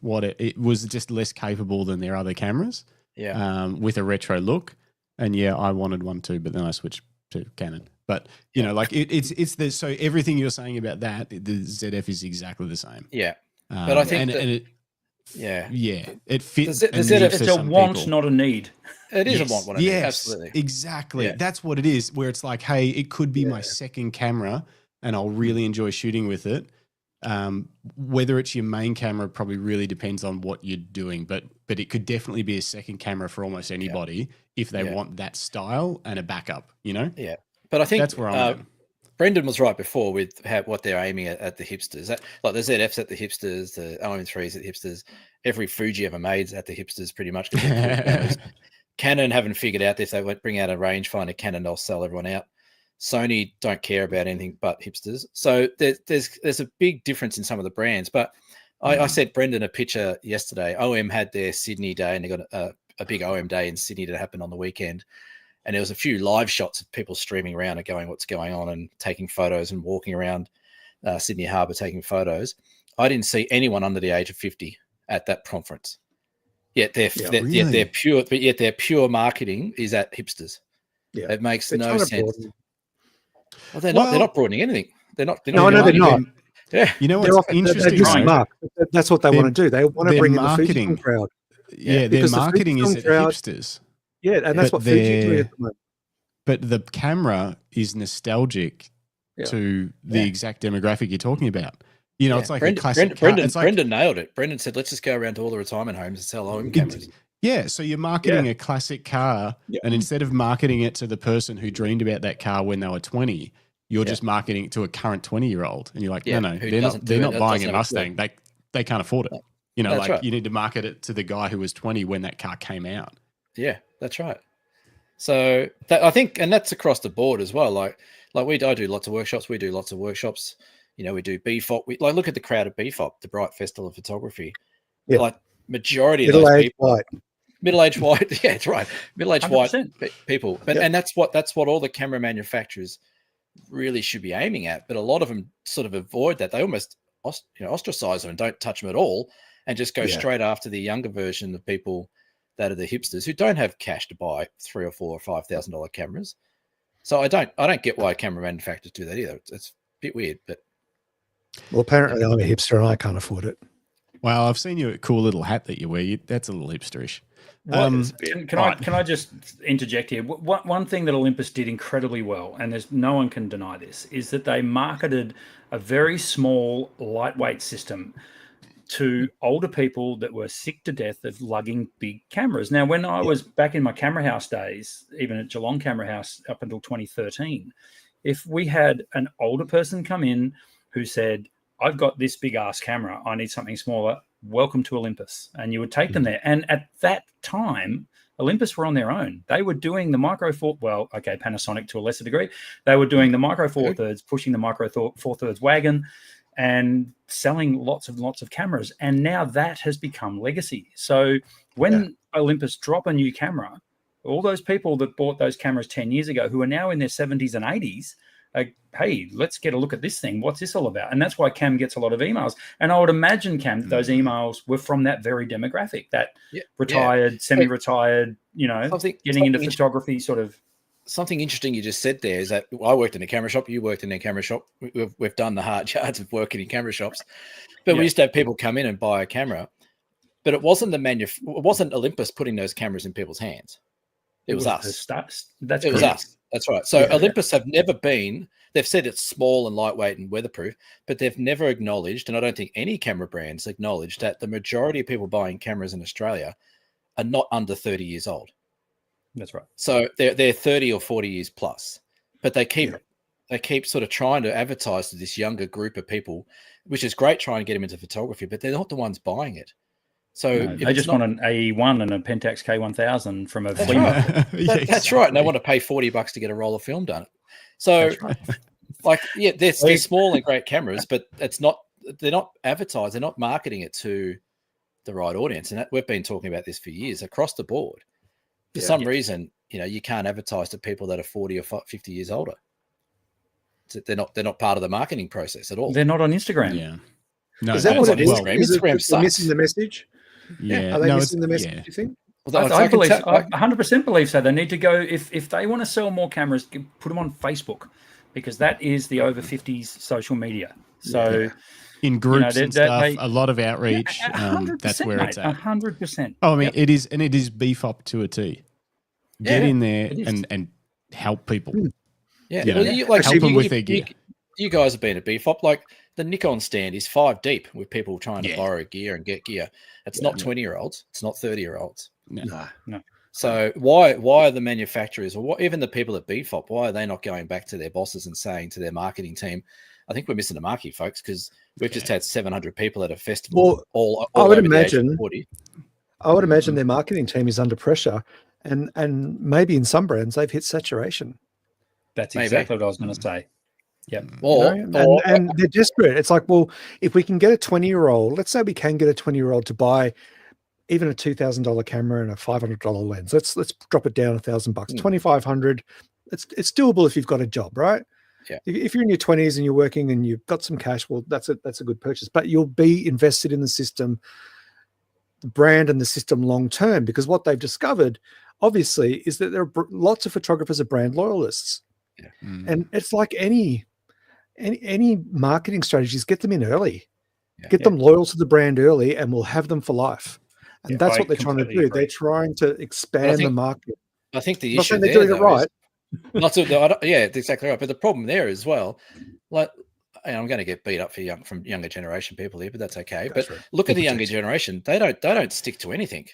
what? It was just less capable than their other cameras. Yeah. With a retro look, and I wanted one too, but then I switched to Canon. But you know, like it's the so everything you're saying about that, the ZF is exactly the same. Yeah. But I think it fits. The It's a want, not a need. It is a want, not a need. Yes, Absolutely. exactly. Yeah. That's what it is. Where it's like, hey, it could be my second camera, and I'll really enjoy shooting with it. Whether it's your main camera probably really depends on what you're doing, but it could definitely be a second camera for almost anybody if they want that style and a backup. You know? Yeah. But I think that's where I'm at. Brendan was right before with what they're aiming at the hipsters. Like the ZFs at the hipsters, the OM3s at the hipsters, every Fuji ever made's at the hipsters pretty much. Canon haven't figured out if they bring out a rangefinder Canon, they'll sell everyone out. Sony don't care about anything but hipsters. So there's a big difference in some of the brands. But I sent Brendan a picture yesterday. OM had their Sydney day, and they got a big OM day in Sydney that happened on the weekend. And there was a few live shots of people streaming around and going, what's going on, and taking photos and walking around Sydney Harbour taking photos. I didn't see anyone under the age of 50 at that conference. Yet they're pure, but yet their pure marketing is at hipsters. Yeah, it makes no sense. Well, they're not broadening anything. They're not. No, I know they're not. Yeah, you know what's interesting? That's what they want to do. They want to bring in the Fujifilm crowd. Yeah, their marketing is at hipsters. Yeah, and that's what Fuji's doing at the moment. But the camera is nostalgic to the exact demographic you're talking about. You know, it's like a classic car. Brendan nailed it. Brendan said, let's just go around to all the retirement homes and sell home cameras. Yeah, so you're marketing a classic car, and instead of marketing it to the person who dreamed about that car when they were 20, you're just marketing it to a current 20-year-old. And you're like, no, they're not buying a Mustang. They can't afford it. You know, you need to market it to the guy who was 20 when that car came out. Yeah, that's right. So I think, and that's across the board as well. I do lots of workshops. We do lots of workshops. You know, we do BFOP. We look at the crowd at BFOP, the Bright Festival of Photography. Yeah. Like majority of those people, middle-aged white. Yeah, that's right. Middle-aged 100%. White people. But and that's what all the camera manufacturers really should be aiming at. But a lot of them sort of avoid that. They almost ostracize them and don't touch them at all, and just go straight after the younger version of people that are the hipsters who don't have cash to buy $3,000 or $4,000 or $5,000 cameras. So I don't get why camera manufacturers do that either. It's a bit weird, but well, apparently I'm a hipster and I can't afford it. Well, I've seen you a cool little hat that you wear. That's a little hipsterish. Can I just interject here? One thing that Olympus did incredibly well, and there's no one can deny this, is that they marketed a very small, lightweight system to older people that were sick to death of lugging big cameras. Now, when I was back in my camera house days, even at Geelong Camera House up until 2013, if we had an older person come in who said, I've got this big ass camera, I need something smaller, welcome to Olympus. And you would take them there. And at that time, Olympus were on their own. They were doing the Micro Four, Panasonic to a lesser degree. They were doing the Micro Four Thirds, pushing the Micro Four Thirds wagon, and selling lots of cameras. And now that has become legacy. So when Olympus drop a new camera, all those people that bought those cameras 10 years ago who are now in their 70s and 80s, hey, let's get a look at this thing. What's this all about? And that's why Cam gets a lot of emails. And I would imagine, Cam, that those emails were from that very demographic, that retired, semi-retired, getting into photography sort of. Something interesting you just said there is that I worked in a camera shop. You worked in a camera shop. We've done the hard yards of working in camera shops. But we used to have people come in and buy a camera. But it wasn't it wasn't Olympus putting those cameras in people's hands. It was us. It was us. That's right. So Olympus have never been, they've said it's small and lightweight and weatherproof, but they've never acknowledged, and I don't think any camera brands acknowledge, that the majority of people buying cameras in Australia are not under 30 years old. That's right. So they're 30 or 40 years plus, but they keep sort of trying to advertise to this younger group of people, which is great, trying to get them into photography, but they're not the ones buying it. So No, they just want an AE1 and a Pentax K1000 from a flea market. That's right. And they want to pay $40 to get a roll of film done. So, they're small and great cameras, but they're not advertised. They're not marketing it to the right audience. And we've been talking about this for years across the board. For some reason, you can't advertise to people that are 40 or 50 years older. They're not part of the marketing process at all. They're not on Instagram. Yeah. No, is that what it is? Instagram is it missing the message? Yeah. Are they missing the message, do you think? Well, I believe, I 100% believe so. They need to go, if they want to sell more cameras, put them on Facebook, because that is the over 50s social media. So in groups and stuff, a lot of outreach. That's where it's at. 100%. Oh, I mean, it is BFOP to a T. Get in there and help people. Yeah, help them with their gear. You guys have been at BFOP. Like the Nikon stand is 5 deep with people trying to borrow gear and get gear. It's not 20-year-olds. It's not 30-year-olds. No. So why are the manufacturers, or even the people at BFOP, why are they not going back to their bosses and saying to their marketing team, I think we're missing the mark here, folks, because we've just had 700 people at a festival. All I would over imagine. The age of 40. I would imagine their marketing team is under pressure, and maybe in some brands they've hit saturation. That's exactly what I was going to say. Yep. And they're desperate. It's like, well, if we can get a 20-year-old, let's say we can get a 20-year-old to buy even a $2,000 camera and a $500 lens. Let's drop it down $1,000, $2,500. It's doable if you've got a job, right? Yeah. If you're in your 20s and you're working and you've got some cash, well, that's a good purchase. But you'll be invested in the system, the brand, and the system long term, because what they've discovered, obviously, is that there are lots of photographers are brand loyalists. Yeah. And it's like any marketing strategies, get them in early, get them loyal to the brand early, and we'll have them for life. And that's what they're trying to do. Agree. They're trying to expand the market. I think the I'm issue they're doing it right. That's exactly right. But the problem there as well, like, and I'm going to get beat up from younger generation people here, but that's okay. But look at the younger generation; they don't stick to anything.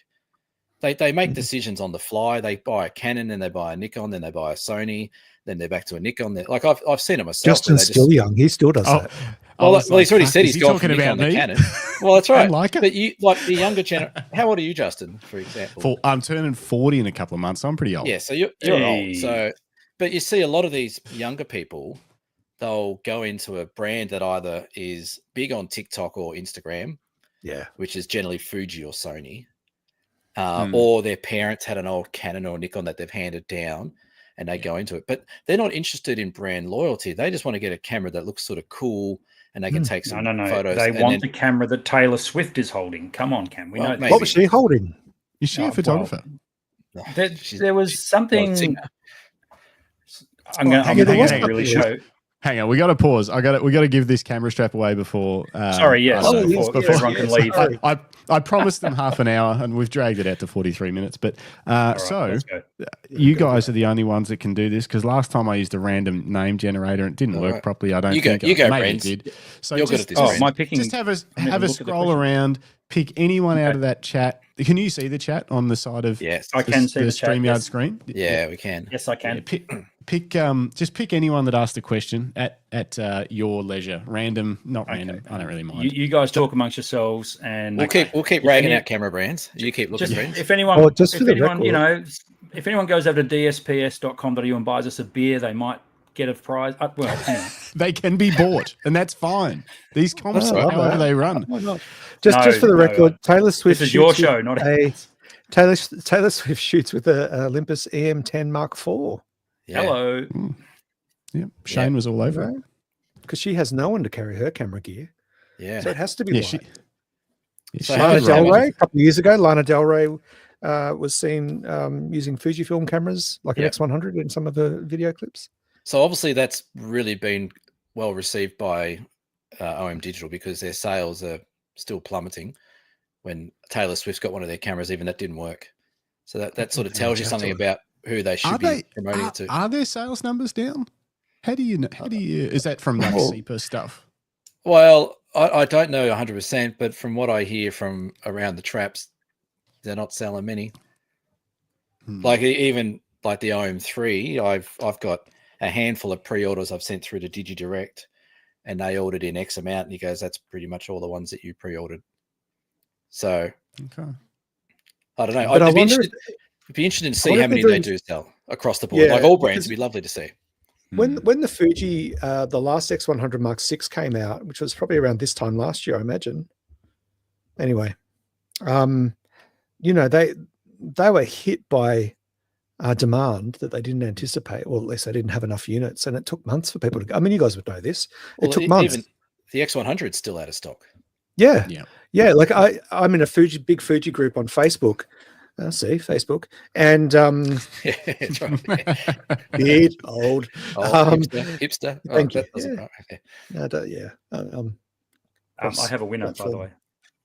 They make decisions on the fly. They buy a Canon, then they buy a Nikon, then they buy a Sony, then they're back to a Nikon. Like I've seen it myself. Justin's still young; he still does that. Well, he's already said he's gone from Nikon to Canon. Well, that's right. I like it. But you, like the younger generation. How old are you, Justin? For example, I'm turning 40 in a couple of months. So I'm pretty old. Yeah, so you're old. So, but you see a lot of these younger people, they'll go into a brand that either is big on TikTok or Instagram, which is generally Fuji or Sony. Or their parents had an old Canon or Nikon that they've handed down, and they go into it. But they're not interested in brand loyalty. They just want to get a camera that looks sort of cool, and they can take some photos. They want the camera that Taylor Swift is holding. Come on, Cam. We know maybe. What was she holding? Is she a photographer? Well, there was something. I'm going to really show. Hang on, we got to pause. We got to give this camera strap away before. Sorry, yes, before everyone can leave. I promised them half an hour, and we've dragged it out to 43 minutes. But right, you guys are the only ones that can do this, because last time I used a random name generator and it didn't work properly. I don't think you go, maybe it did. So you're good at this. My picking. Just have a scroll around. Pick anyone out of that chat. Can you see the chat on the side of? Yes, I can see the StreamYard screen. Yeah, we can. Yes, I can. Just pick anyone that asked a question at your leisure. Random, not random. I don't really mind. You guys talk amongst yourselves, and we'll keep ragging out camera brands. You keep looking. If anyone, if anyone goes over to dsps.com.au and buys us a beer, they might get a prize. Anyway. They can be bought, and that's fine. These comps, however they run. Just for the record, Taylor Swift. This is your show, not Taylor Swift shoots with a Olympus EM10 Mark IV. Yeah. Hello. Yeah, Shane was all over it because she has no one to carry her camera gear. Yeah, so it has to be. Lana Del Rey, a couple of years ago, Lana Del Rey was seen using Fujifilm cameras like an X100 in some of the video clips. So obviously that's really been well received by OM Digital, because their sales are still plummeting when Taylor Swift's got one of their cameras, even that didn't work. So that sort of tells you something about who they should be promoting it to. Are their sales numbers down? How do you is that from like CEPA stuff? Well, I don't know 100%, but from what I hear from around the traps, they're not selling many. Hmm. Like even like the OM3, I've got a handful of pre-orders I've sent through to DigiDirect, and they ordered in X amount, and he goes, "That's pretty much all the ones that you pre-ordered." So Okay. I don't know. But It'd be interesting to see wonder how if many they're they doing- do sell across the board. Yeah, Like all brands, because- it'd be lovely to see. When the Fuji, the last X100 Mark VI came out, which was probably around this time last year, I imagine. Anyway, they were hit by demand that they didn't anticipate, or at least they didn't have enough units, and it took months for people to go. I mean, you guys would know this. It took months. Even the X100 is still out of stock. Yeah. Yeah. Like I'm in a big Fuji group on Facebook. Facebook, and Yeah, that's right. bit old. Hipster. Thank you. That doesn't- Yeah. okay. I have a winner, by the way.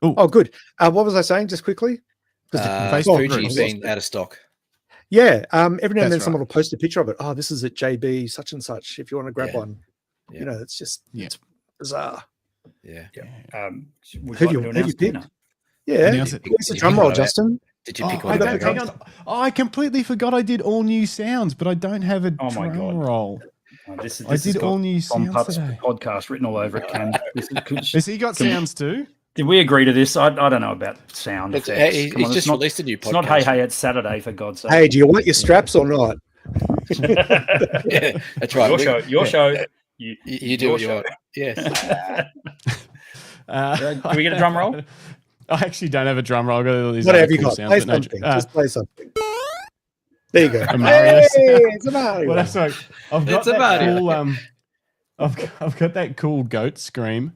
Oh, good. What was I saying? Just quickly. Facebook Fuji's group. been out of stock. Yeah. Every now and then That's someone will post a picture of it. Oh, this is at JB such and such. If you want to grab Yeah. one, Yeah. it's just Yeah. it's bizarre. Yeah. Would Who you do like you to announce the pick? winner? Yeah. Announce it. Where's the You drum pick roll, one of Justin? Did you pick Oh, one? got of the those? drum- I completely forgot I did all new sounds, but I don't have a Oh my drum God. roll. This I did all new Tom sounds Putt's today. podcast written all over it, Cam. Has he got sounds too? Did we agree to this? I don't know about sound It's- effects. he's Come on, just it's not, released a new podcast. it's not hey, it's Saturday, for God's sake. Hey, do you want your straps or not? Yeah, that's right. Your show. You do what you want. Yes. Can we get a drum roll? I actually don't have a drum roll. I've got all these What other have you cool got? sounds, Play but no- something. Just play something. There you go. A Mario Hey, sound. it's a Mario. Well, that's like I've got It's a that Mario. cool. I've got that cool goat scream.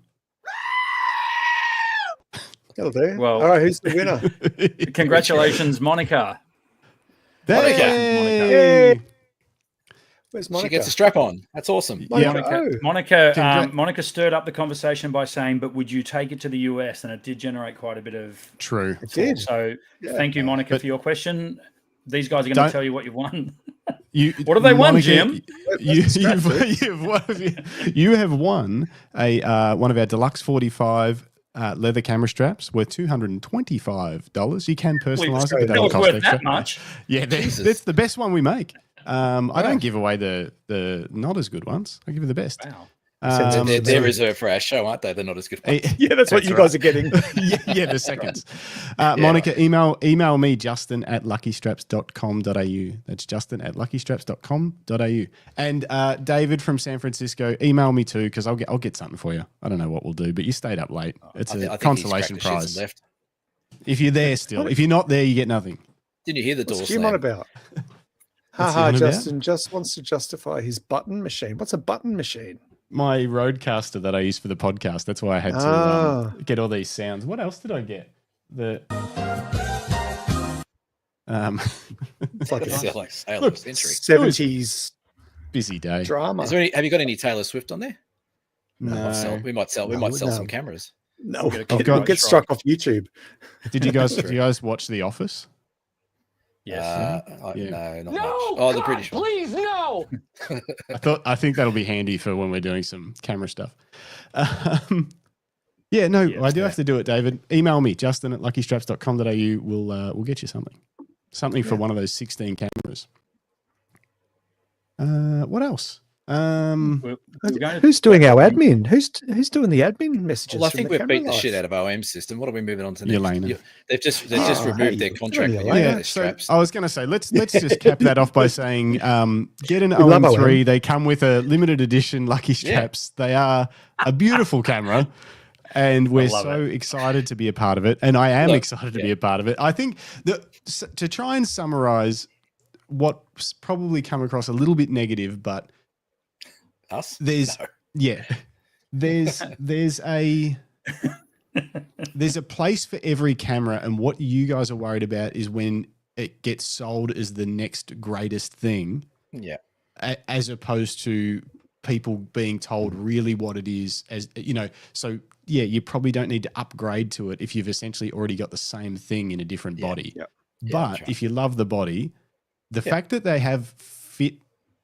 That'll do. Well- All right, who's the winner? Congratulations, Monica. Hey! Where's Monica? She gets a strap on. That's awesome. Monica. Yeah. Oh. Monica, Monica stirred up the conversation by saying, "But would you take it to the US?" And it did generate quite a bit of. True. It did. So, Yeah. thank you, Monica, But- for your question. These guys are going Don't- to tell you what you've won. What have they won, Jim? You have won a one of our deluxe 45 leather camera straps worth $225. You can personalize it, but It that'll was cost worth extra. that much. Yeah, Jesus. that's the best one we make. I don't give away the not as good ones. I give you the best. Wow. They're reserved for our show, aren't they? They're not as good. Yeah, that's what you guys are getting. yeah, the seconds. Monica, email me, justin@luckystraps.com.au. That's justin@luckystraps.com.au. And David from San Francisco, email me too, because I'll get something for you. I don't know what we'll do, but you stayed up late. It's I a think consolation he's cracked the shits prize. and left. If you're there still. If you're not there, you get nothing. Didn't you hear the door What's Jim on slam? about? What's he Haha, on about? Justin just wants to justify his button machine. What's a button machine? My roadcaster that I use for the podcast. That's why I had to get all these sounds. What else did I get? It's like It's a like Sail of the Century. 70s busy day. drama. Is there any, have you got any Taylor Swift on there? No. We might sell No. some cameras. No, I've we'll got- get struck off YouTube. Did you guys watch The Office? Yes. Yeah. No, not much. Oh, the British one. Please, no. I think that'll be handy for when we're doing some camera stuff. I do have to do it, David. Email me, justin@luckystraps.com.au. We'll get you something for one of those 16 cameras. What else? Who's doing our admin? Who's doing the admin messages? Well, I from think the we've beat the camera shit life? out of OM system. What are we moving on to next? Elena. They've just Oh, removed their hey, contract Elena. with Yeah, their so straps. I was going to say let's just cap that off by saying get an We love OM3. OM. They come with a limited edition Lucky Straps. They are a beautiful camera, and we're love so excited to be a part of it. And I am Look, excited to be a part of it. I think to try and summarize what's probably come across a little bit negative, but Us? there's No. there's a place for every camera, and what you guys are worried about is when it gets sold as the next greatest thing, Yeah. as opposed to people being told really what it is. As you know, so yeah, you probably don't need to upgrade to it if you've essentially already got the same thing in a different body. Yeah. But that's right. if you love the body, the fact that they have fit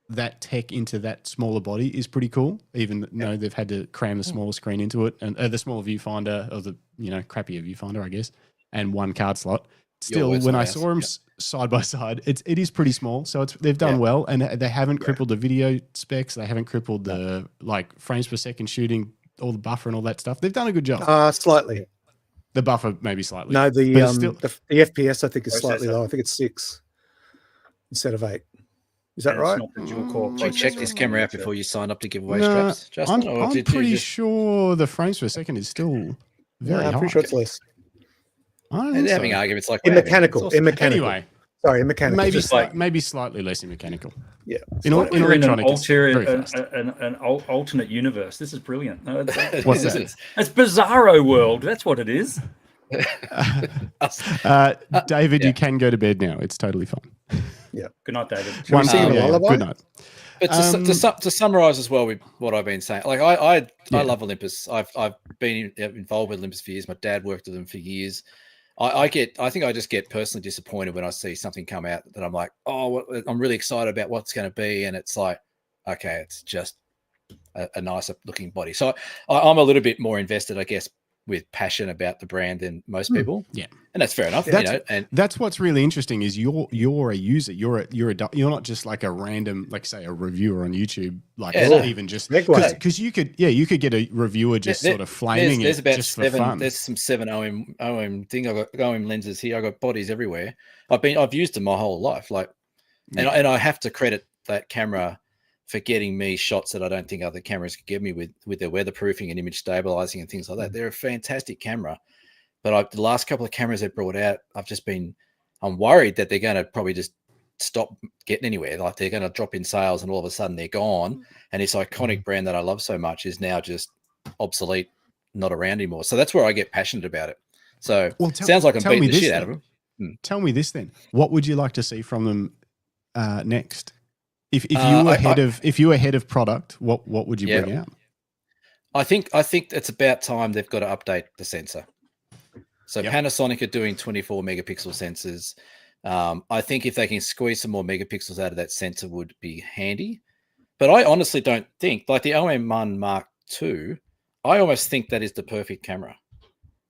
that tech into that smaller body is pretty cool, even though they've had to cram the smaller screen into it and the smaller viewfinder, or the crappier viewfinder, I guess, and one card slot still, words, when not I ours. saw them side by side, it is pretty small. So they've done Yeah. well, and they haven't crippled the video specs. They haven't crippled the like frames per second shooting, all the buffer and all that stuff. They've done a good job. Slightly. The buffer maybe slightly. No, But it's still, the FPS I think is slightly Processor. low. I think it's 6 instead of 8. Is that And it's right? not the dual core Did you check this processor. camera out before you signed up to give away No, straps, Justin? I'm did you pretty just- sure the frames per second is still very I'm high. pretty sure it's less. I don't And think they're having so. arguments like In we're having. mechanical. It's awesome. In mechanical. Anyway, Sorry, in mechanical. maybe Just maybe slightly less in mechanical. yeah. In You're in an electronic, it's very fast. alternate universe. This is brilliant. No, What's This that? is- it's Bizarro World. That's what it is. David, Yeah. you can go to bed now. It's totally fine. Good night, David. Should we sing a lullaby? Good night. But to summarize as well with what I've been saying, like I love Olympus. I've been involved with Olympus for years. My dad worked with them for years. I think I just get personally disappointed when I see something come out that I'm like, I'm really excited about what's going to be, and it's like, okay, it's just a nicer looking body. So I'm a little bit more invested, I guess, with passion about the brand than most people. Yeah. And that's fair enough. And That's what's really interesting is you're a user. You're not just like a random, like say a reviewer on YouTube. Like Yeah, it's no. not even just Segue. because you could get a reviewer just sort of flaming there's it about just for 7. fun. There's some 7 OM thing. I've got OM lenses here. I've got bodies everywhere. I've used them my whole life. Like, and I have to credit that camera for getting me shots that I don't think other cameras could give me with their weatherproofing and image stabilizing and things like that. They're a fantastic camera. But the last couple of cameras they brought out, I'm worried that they're going to probably just stop getting anywhere. Like they're going to drop in sales and all of a sudden they're gone. And this iconic brand that I love so much is now just obsolete, not around anymore. So that's where I get passionate about it. So sounds like I'm beating the shit out of them. Tell me this then. What would you like to see from them next? If you were head of product, what would you bring out? I think it's about time they've got to update the sensor. So Panasonic are doing 24 megapixel sensors. I think if they can squeeze some more megapixels out of that sensor would be handy. But I honestly don't think, like the OM1 Mark II, I almost think that is the perfect camera.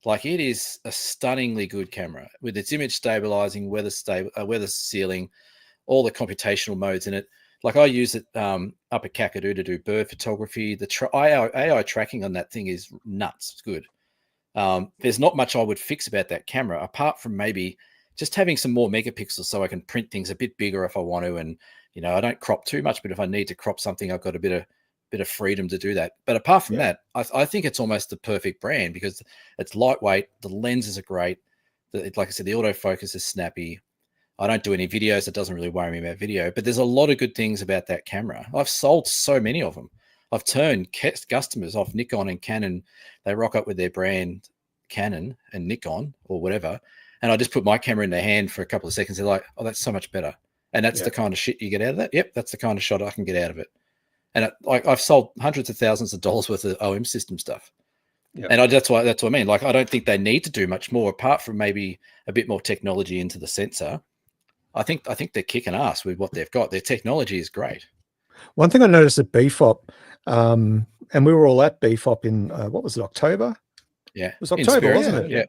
Like it is a stunningly good camera with its image stabilizing, weather sealing, all the computational modes in it. Like I use it up at Kakadu to do bird photography. The AI tracking on that thing is nuts. It's good. There's not much I would fix about that camera apart from maybe just having some more megapixels so I can print things a bit bigger if I want to. And, I don't crop too much, but if I need to crop something, I've got a bit of freedom to do that. But apart from that, I think it's almost the perfect brand because it's lightweight. The lenses are great. Like I said, the autofocus is snappy. I don't do any videos. It doesn't really worry me about video, but there's a lot of good things about that camera. I've sold so many of them. I've turned customers off Nikon and Canon. They rock up with their brand Canon and Nikon or whatever. And I just put my camera in their hand for a couple of seconds. They're like, oh, that's so much better. And that's the kind of shit you get out of that. Yep. That's the kind of shot I can get out of it. And I've sold hundreds of thousands of dollars worth of OM system stuff. Yep. And that's what I mean. Like, I don't think they need to do much more apart from maybe a bit more technology into the sensor. I think they're kicking ass with what they've got. Their technology is great. One thing I noticed at BFOP, and we were all at BFOP in what was it, October? Yeah, it was October, wasn't it?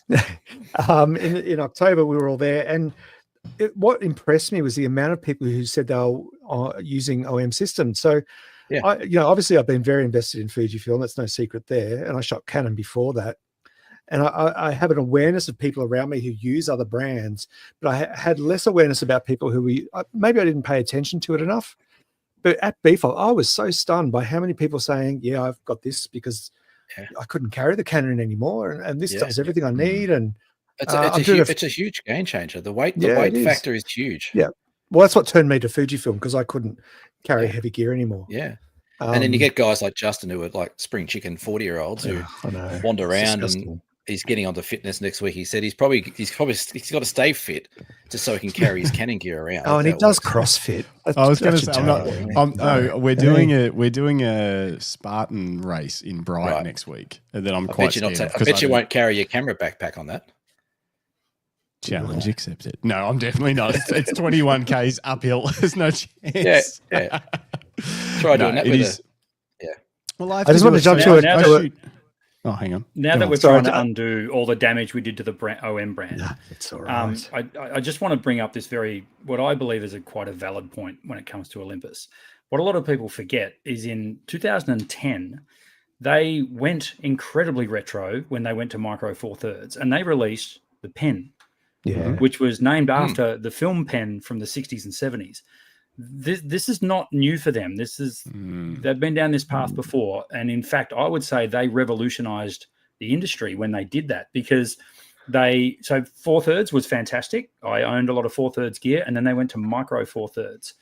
Yeah. In October, we were all there, and what impressed me was the amount of people who said they were using OM systems. So, obviously, I've been very invested in Fujifilm. That's no secret there, and I shot Canon before that. And I have an awareness of people around me who use other brands, but I had less awareness about people who maybe I didn't pay attention to it enough. But at BFOP, I was so stunned by how many people saying, "Yeah, I've got this because I couldn't carry the Canon anymore, and this does everything I need." And it's a huge game changer. The weight factor is huge. Yeah, well, that's what turned me to Fujifilm because I couldn't carry heavy gear anymore. Yeah. And then you get guys like Justin who are like spring chicken 40-year-olds who wander around and he's getting onto fitness next week. He said he's got to stay fit just so he can carry his Canon gear around. Oh, and he does CrossFit. I was going to say, we're doing a Spartan race in Bright next week that I'm quite scared of. I bet you won't carry your camera backpack on that. Challenge accepted. No, I'm definitely not. It's 21 Ks uphill. There's no chance. Try doing that with Well, I just want to jump to it. Oh, hang on. Now Go that on. we're Sorry, trying to undo all the damage we did to the OM brand, Nah, it's all right. I just want to bring up this what I believe is quite a valid point when it comes to Olympus. What a lot of people forget is in 2010, they went incredibly retro when they went to Micro Four Thirds, and they released the pen, Yeah. which was named after the film pen from the 60s and 70s. This is not new for them. They've been down this path before, and in fact, I would say they revolutionized the industry when they did that, because so Four Thirds was fantastic. I owned a lot of Four Thirds gear, and then they went to Micro Four Thirds.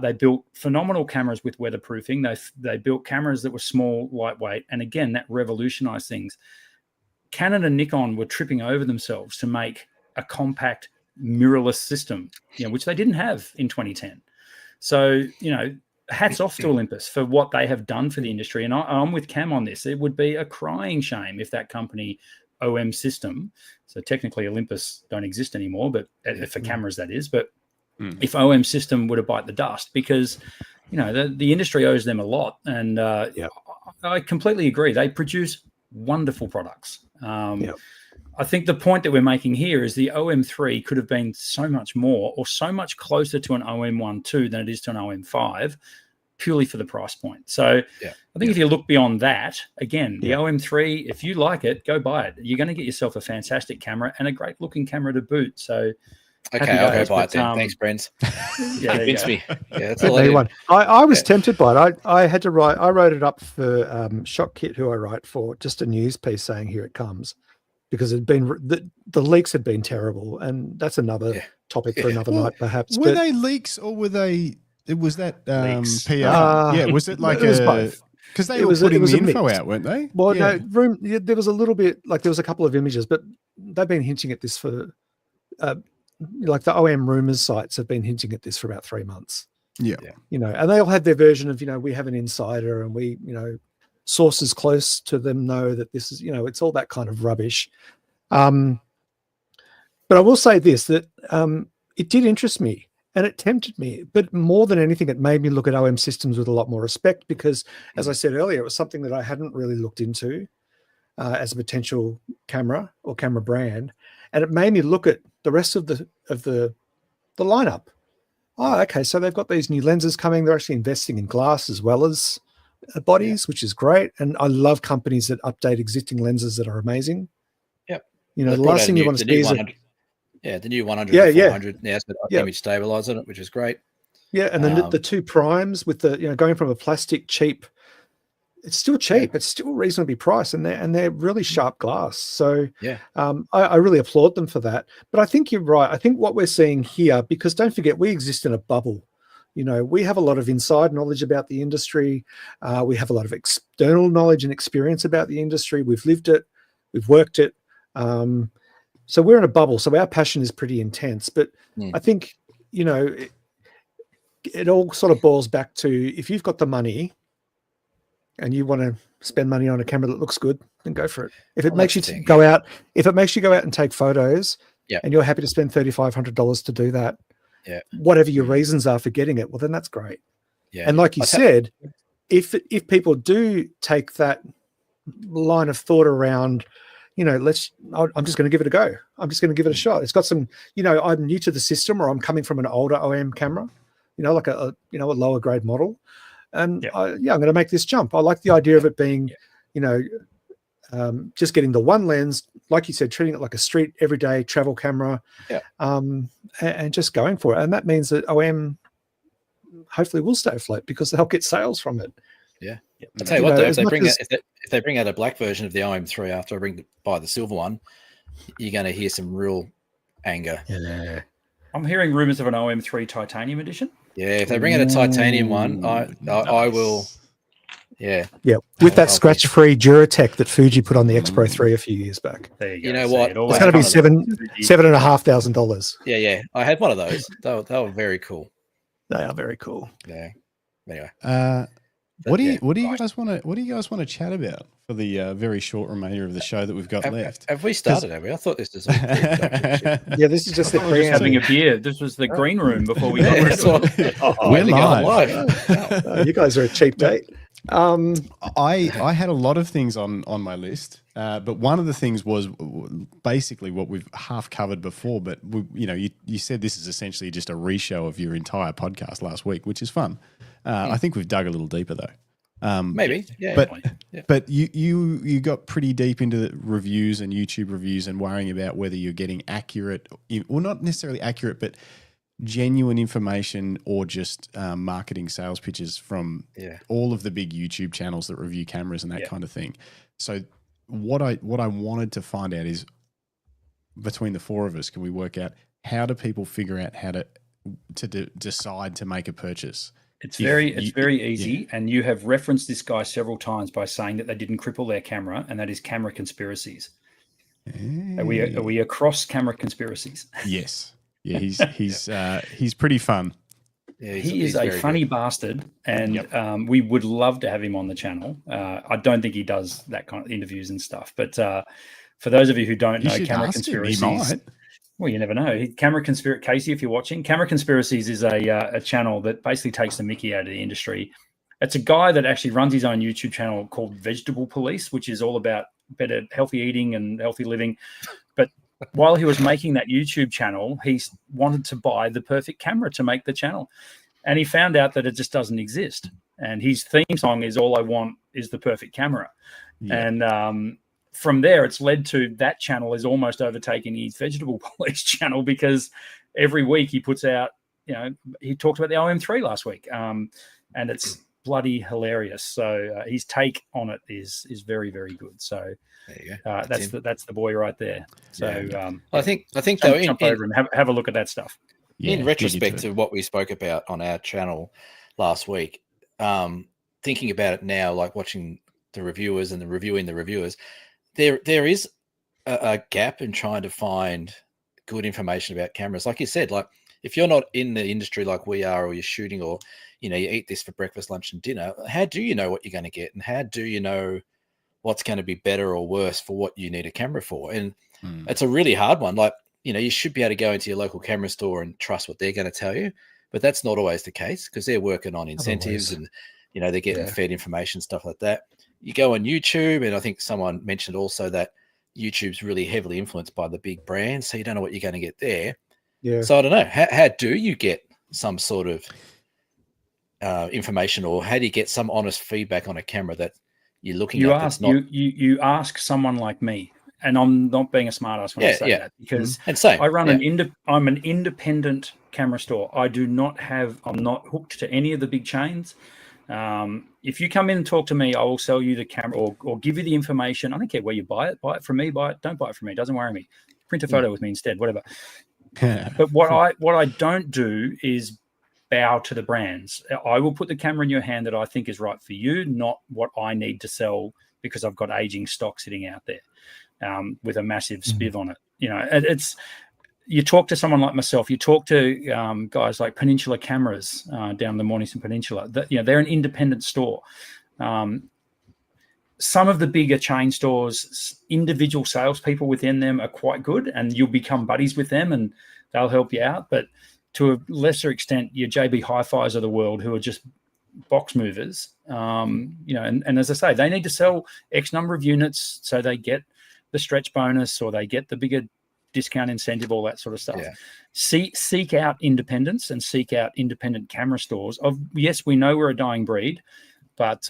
They built phenomenal cameras with weatherproofing. They built cameras that were small, lightweight, and again, that revolutionized things. Canon and Nikon were tripping over themselves to make a compact mirrorless system, which they didn't have in 2010. So, hats off to Olympus for what they have done for the industry. And I'm with Cam on this. It would be a crying shame if that company, OM System, so technically Olympus don't exist anymore, but for cameras that is, but if OM System were to bite the dust, because, the industry owes them a lot. And I completely agree. They produce wonderful products. I think the point that we're making here is the OM3 could have been so much more or so much closer to an OM1-2 than it is to an OM5, purely for the price point. So I think if you look beyond that, again, the OM3, if you like it, go buy it. You're going to get yourself a fantastic camera and a great looking camera to boot. So okay, I'll go buy it then. Thanks, Brent. Convince me. Yeah, that's all I did. I was tempted by it. I had to write. I wrote it up for Shock Kit, who I write for, just a news piece saying here it comes, because it'd been the leaks had been terrible, and that's another topic for another night, perhaps. Were they leaks or were they? Was that PR? Was it like it was both? Because they were putting the info out, weren't they? Well, no, there was a little bit, like there was a couple of images, but they've been hinting at this for, like the OM rumors sites have been hinting at this for about 3 months. Yeah. And they all had their version of, we have an insider and we, sources close to them know that this is, it's all that kind of rubbish. But I will say this, that it did interest me and it tempted me, but more than anything, it made me look at OM Systems with a lot more respect, because as I said earlier, it was something that I hadn't really looked into as a potential camera or camera brand. And it made me look at the rest of the lineup. Oh, okay. So they've got these new lenses coming. They're actually investing in glass as well as bodies, which is great. And I love companies that update existing lenses that are amazing. Yep. The last thing you want to see is the new 100 400 now, so image stabilizer on it, which is great. Yeah, and then the two primes with the going from a plastic cheap, it's still cheap. It's still reasonably priced, and they're really sharp glass. So I really applaud them for that. But I think you're right. I think what we're seeing here, because don't forget, we exist in a bubble. We have a lot of inside knowledge about the industry. We have a lot of external knowledge and experience about the industry. We've lived it. We've worked it. So we're in a bubble. So our passion is pretty intense. But I think, it all sort of boils back to, if you've got the money and you want to spend money on a camera that looks good, then go for it. If it makes you go out, and take photos, and you're happy to spend $3,500 to do that, whatever your reasons are for getting it, well, then that's great. Yeah. And like you said, if people do take that line of thought around, I'm just going to give it a go. I'm just going to give it a shot. It's got some, I'm new to the system, or I'm coming from an older OM camera, like a lower grade model. And I'm going to make this jump. I like the idea of it being, just getting the one lens, like you said, treating it like a street everyday travel camera, and just going for it. And that means that OM hopefully will stay afloat because they'll get sales from it. Yeah. I'll tell you what, though, if they bring out a black version of the OM3 after I buy the silver one, you're going to hear some real anger. Yeah. I'm hearing rumors of an OM3 titanium edition. Yeah, if they bring out a titanium one, I will. Yeah. Yeah. With that scratch-free Duratec that Fuji put on the X Pro 3 a few years back. There you go. You know what? It's going to be $7,500. Yeah. I had one of those. They were very cool. They are very cool. Yeah. Anyway. What do you guys want to chat about for the very short remainder of the show that we've got left? Have we started? Have we? I thought this was. Yeah, this is just having a beer. This was the green room before we got we're live. You guys are a cheap date. I had a lot of things on my list, but one of the things was basically what we've half covered before. But you said this is essentially just a reshow of your entire podcast last week, which is fun. I think we've dug a little deeper though. Maybe, yeah. But you got pretty deep into the reviews and YouTube reviews and worrying about whether you're getting accurate, well, not necessarily accurate, but genuine information or just marketing sales pitches from all of the big YouTube channels that review cameras and that kind of thing. So what I wanted to find out is, between the four of us, can we work out how do people figure out how to decide to make a purchase? It's very easy, and you have referenced this guy several times by saying that they didn't cripple their camera, and that is camera conspiracies. Are we across camera conspiracies? Yes. Yeah, he's pretty fun. Yeah, he's a funny bastard, and we would love to have him on the channel. I don't think he does that kind of interviews and stuff, but for those of you who don't know, camera conspiracies. Well, you never know. Camera Conspiracy, Casey, if you're watching, Camera Conspiracies is a channel that basically takes the mickey out of the industry. It's a guy that actually runs his own YouTube channel called Vegetable Police, which is all about better healthy eating and healthy living. But while he was making that YouTube channel, he wanted to buy the perfect camera to make the channel. And he found out that it just doesn't exist. And his theme song is "All I Want Is the Perfect Camera." Yeah. And from there, it's led to that channel is almost overtaking his Vegetable Police channel, because every week he puts out, he talked about the OM3 last week, and it's bloody hilarious. So his take on it is very, very good. So there you go. That's the boy right there. So I think though, jump over and have a look at that stuff. Yeah, in retrospect to what we spoke about on our channel last week, thinking about it now, like watching the reviewers and reviewing the reviewers, there is a gap in trying to find good information about cameras. Like you said, like if you're not in the industry like we are, or you're shooting, or you eat this for breakfast, lunch, and dinner, how do you know what you're going to get, and how do you know what's going to be better or worse for what you need a camera for? And it's a really hard one. Like, you should be able to go into your local camera store and trust what they're going to tell you, but that's not always the case, because they're working on incentives and they're getting fed information, stuff like that. You go on YouTube, and I think someone mentioned also that YouTube's really heavily influenced by the big brands, so you don't know what you're going to get there. Yeah. So I don't know. How do you get some sort of information, or how do you get some honest feedback on a camera that you're looking at? You ask someone like me, and I'm not being a smartass when I say that, because I run I'm an independent camera store. I'm not hooked to any of the big chains. If you come in and talk to me, I will sell you the camera or give you the information. I don't care where you buy it. Buy it from me. Don't buy it from me. It doesn't worry me. Print a photo with me instead, whatever. But what I don't do is bow to the brands. I will put the camera in your hand that I think is right for you, not what I need to sell because I've got aging stock sitting out there with a massive spiv on it. You talk to someone like myself, you talk to guys like Peninsula Cameras down the Mornington Peninsula. They're an independent store. Some of the bigger chain stores, individual salespeople within them are quite good, and you'll become buddies with them and they'll help you out. But to a lesser extent, your JB Hi-Fis of the world, who are just box movers, and as I say, they need to sell X number of units so they get the stretch bonus or they get the bigger discount incentive, all that sort of stuff. Seek out independence and seek out independent camera stores. Yes, we know we're a dying breed, but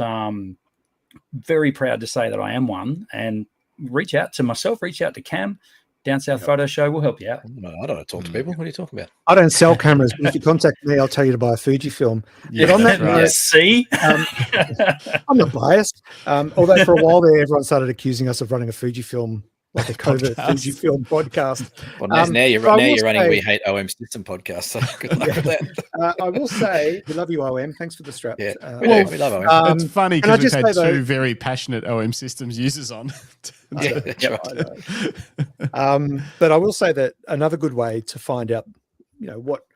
very proud to say that I am one. And reach out to myself, reach out to Cam. Down South Photo Show will help you out. No, I don't talk to people. What are you talking about? I don't sell cameras, but if you contact me, I'll tell you to buy a Fujifilm. But on that note, see, I'm not biased. Although for a while there, everyone started accusing us of running a Fujifilm, like a covert Fujifilm podcast. Well, now you're running We Hate OM System podcast. So good luck with that. I will say, we love you, OM. Thanks for the straps. Yeah, we love OM. It's funny because we've had two very passionate OM Systems users on. That's right. But I will say that another good way to find out, what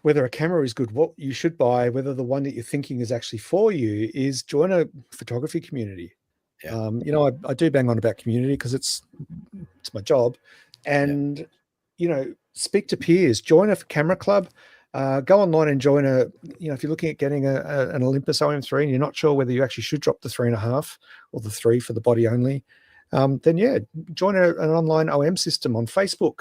whether a camera is good, what you should buy, whether the one that you're thinking is actually for you, is join a photography community. Yeah. I do bang on about community because it's my job, and speak to peers, join a camera club. Go online and join if you're looking at getting an Olympus OM3 and you're not sure whether you actually should drop the 3.5 or the 3 for the body only, then join an online OM system on Facebook,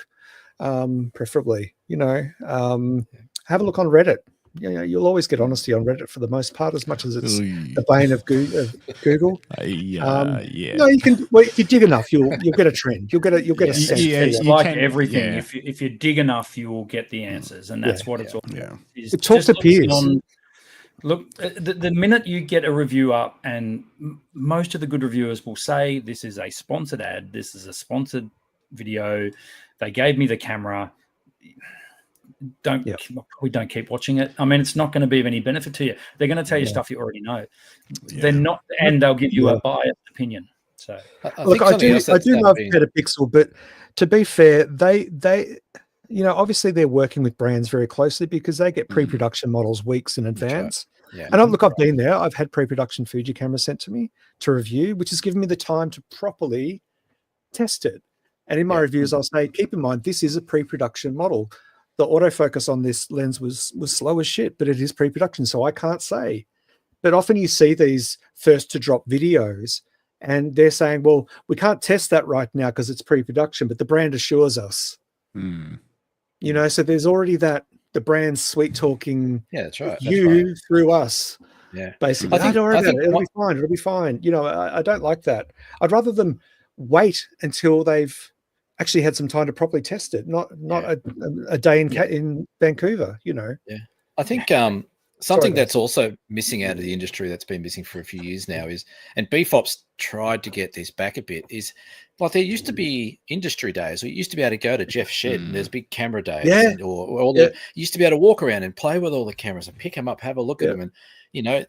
preferably. Have a look on Reddit. You'll always get honesty on Reddit for the most part, as much as it's the bane of Google. No, you can. Well, if you dig enough, you'll get a trend. You'll get a sense. It's like everything. Yeah. If you dig enough, you will get the answers, and that's what it's all about. Talk to peers. Look, the minute you get a review up, and most of the good reviewers will say, "This is a sponsored ad. This is a sponsored video. They gave me the camera." We don't keep watching it. I mean, it's not going to be of any benefit to you. They're going to tell you stuff you already know. They're not, and they'll give you a biased opinion. So, look, I do love Petapixel, but to be fair, they obviously they're working with brands very closely because they get pre-production models weeks in advance. Right. Yeah. And I've been there. I've had pre-production Fuji cameras sent to me to review, which has given me the time to properly test it. And in my reviews, I'll say, keep in mind, this is a pre-production model. The autofocus on this lens was slow as shit, but it is pre-production, so I can't say. But often you see these first to drop videos and they're saying, well, we can't test that right now because it's pre-production, but the brand assures us. So there's already the brand sweet talking that's right. Through us. Yeah. Basically. Don't worry about it. It'll be fine. It'll be fine. I don't like that. I'd rather them wait until they've actually had some time to properly test it, not a day in Vancouver, Yeah. I think something that's also missing out of the industry that's been missing for a few years now is, and BFOP's tried to get this back a bit, is like there used to be industry days. We used to be able to go to Jeff's shed and there's big camera days. You used to be able to walk around and play with all the cameras and pick them up, have a look at them. And,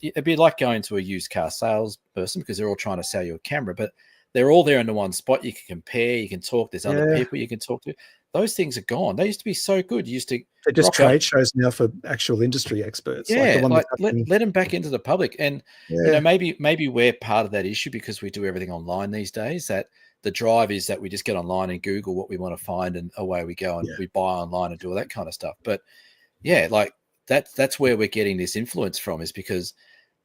it'd be like going to a used car salesperson because they're all trying to sell you a camera, but they're all there in the one spot. You can compare, you can talk. There's other people you can talk to. Those things are gone. They used to be so good. You used to they're just trade shows now for actual industry experts. Yeah, let them back into the public. And maybe we're part of that issue because we do everything online these days. That the drive is that we just get online and Google what we want to find, and away we go, and we buy online and do all that kind of stuff. But that's where we're getting this influence from, is because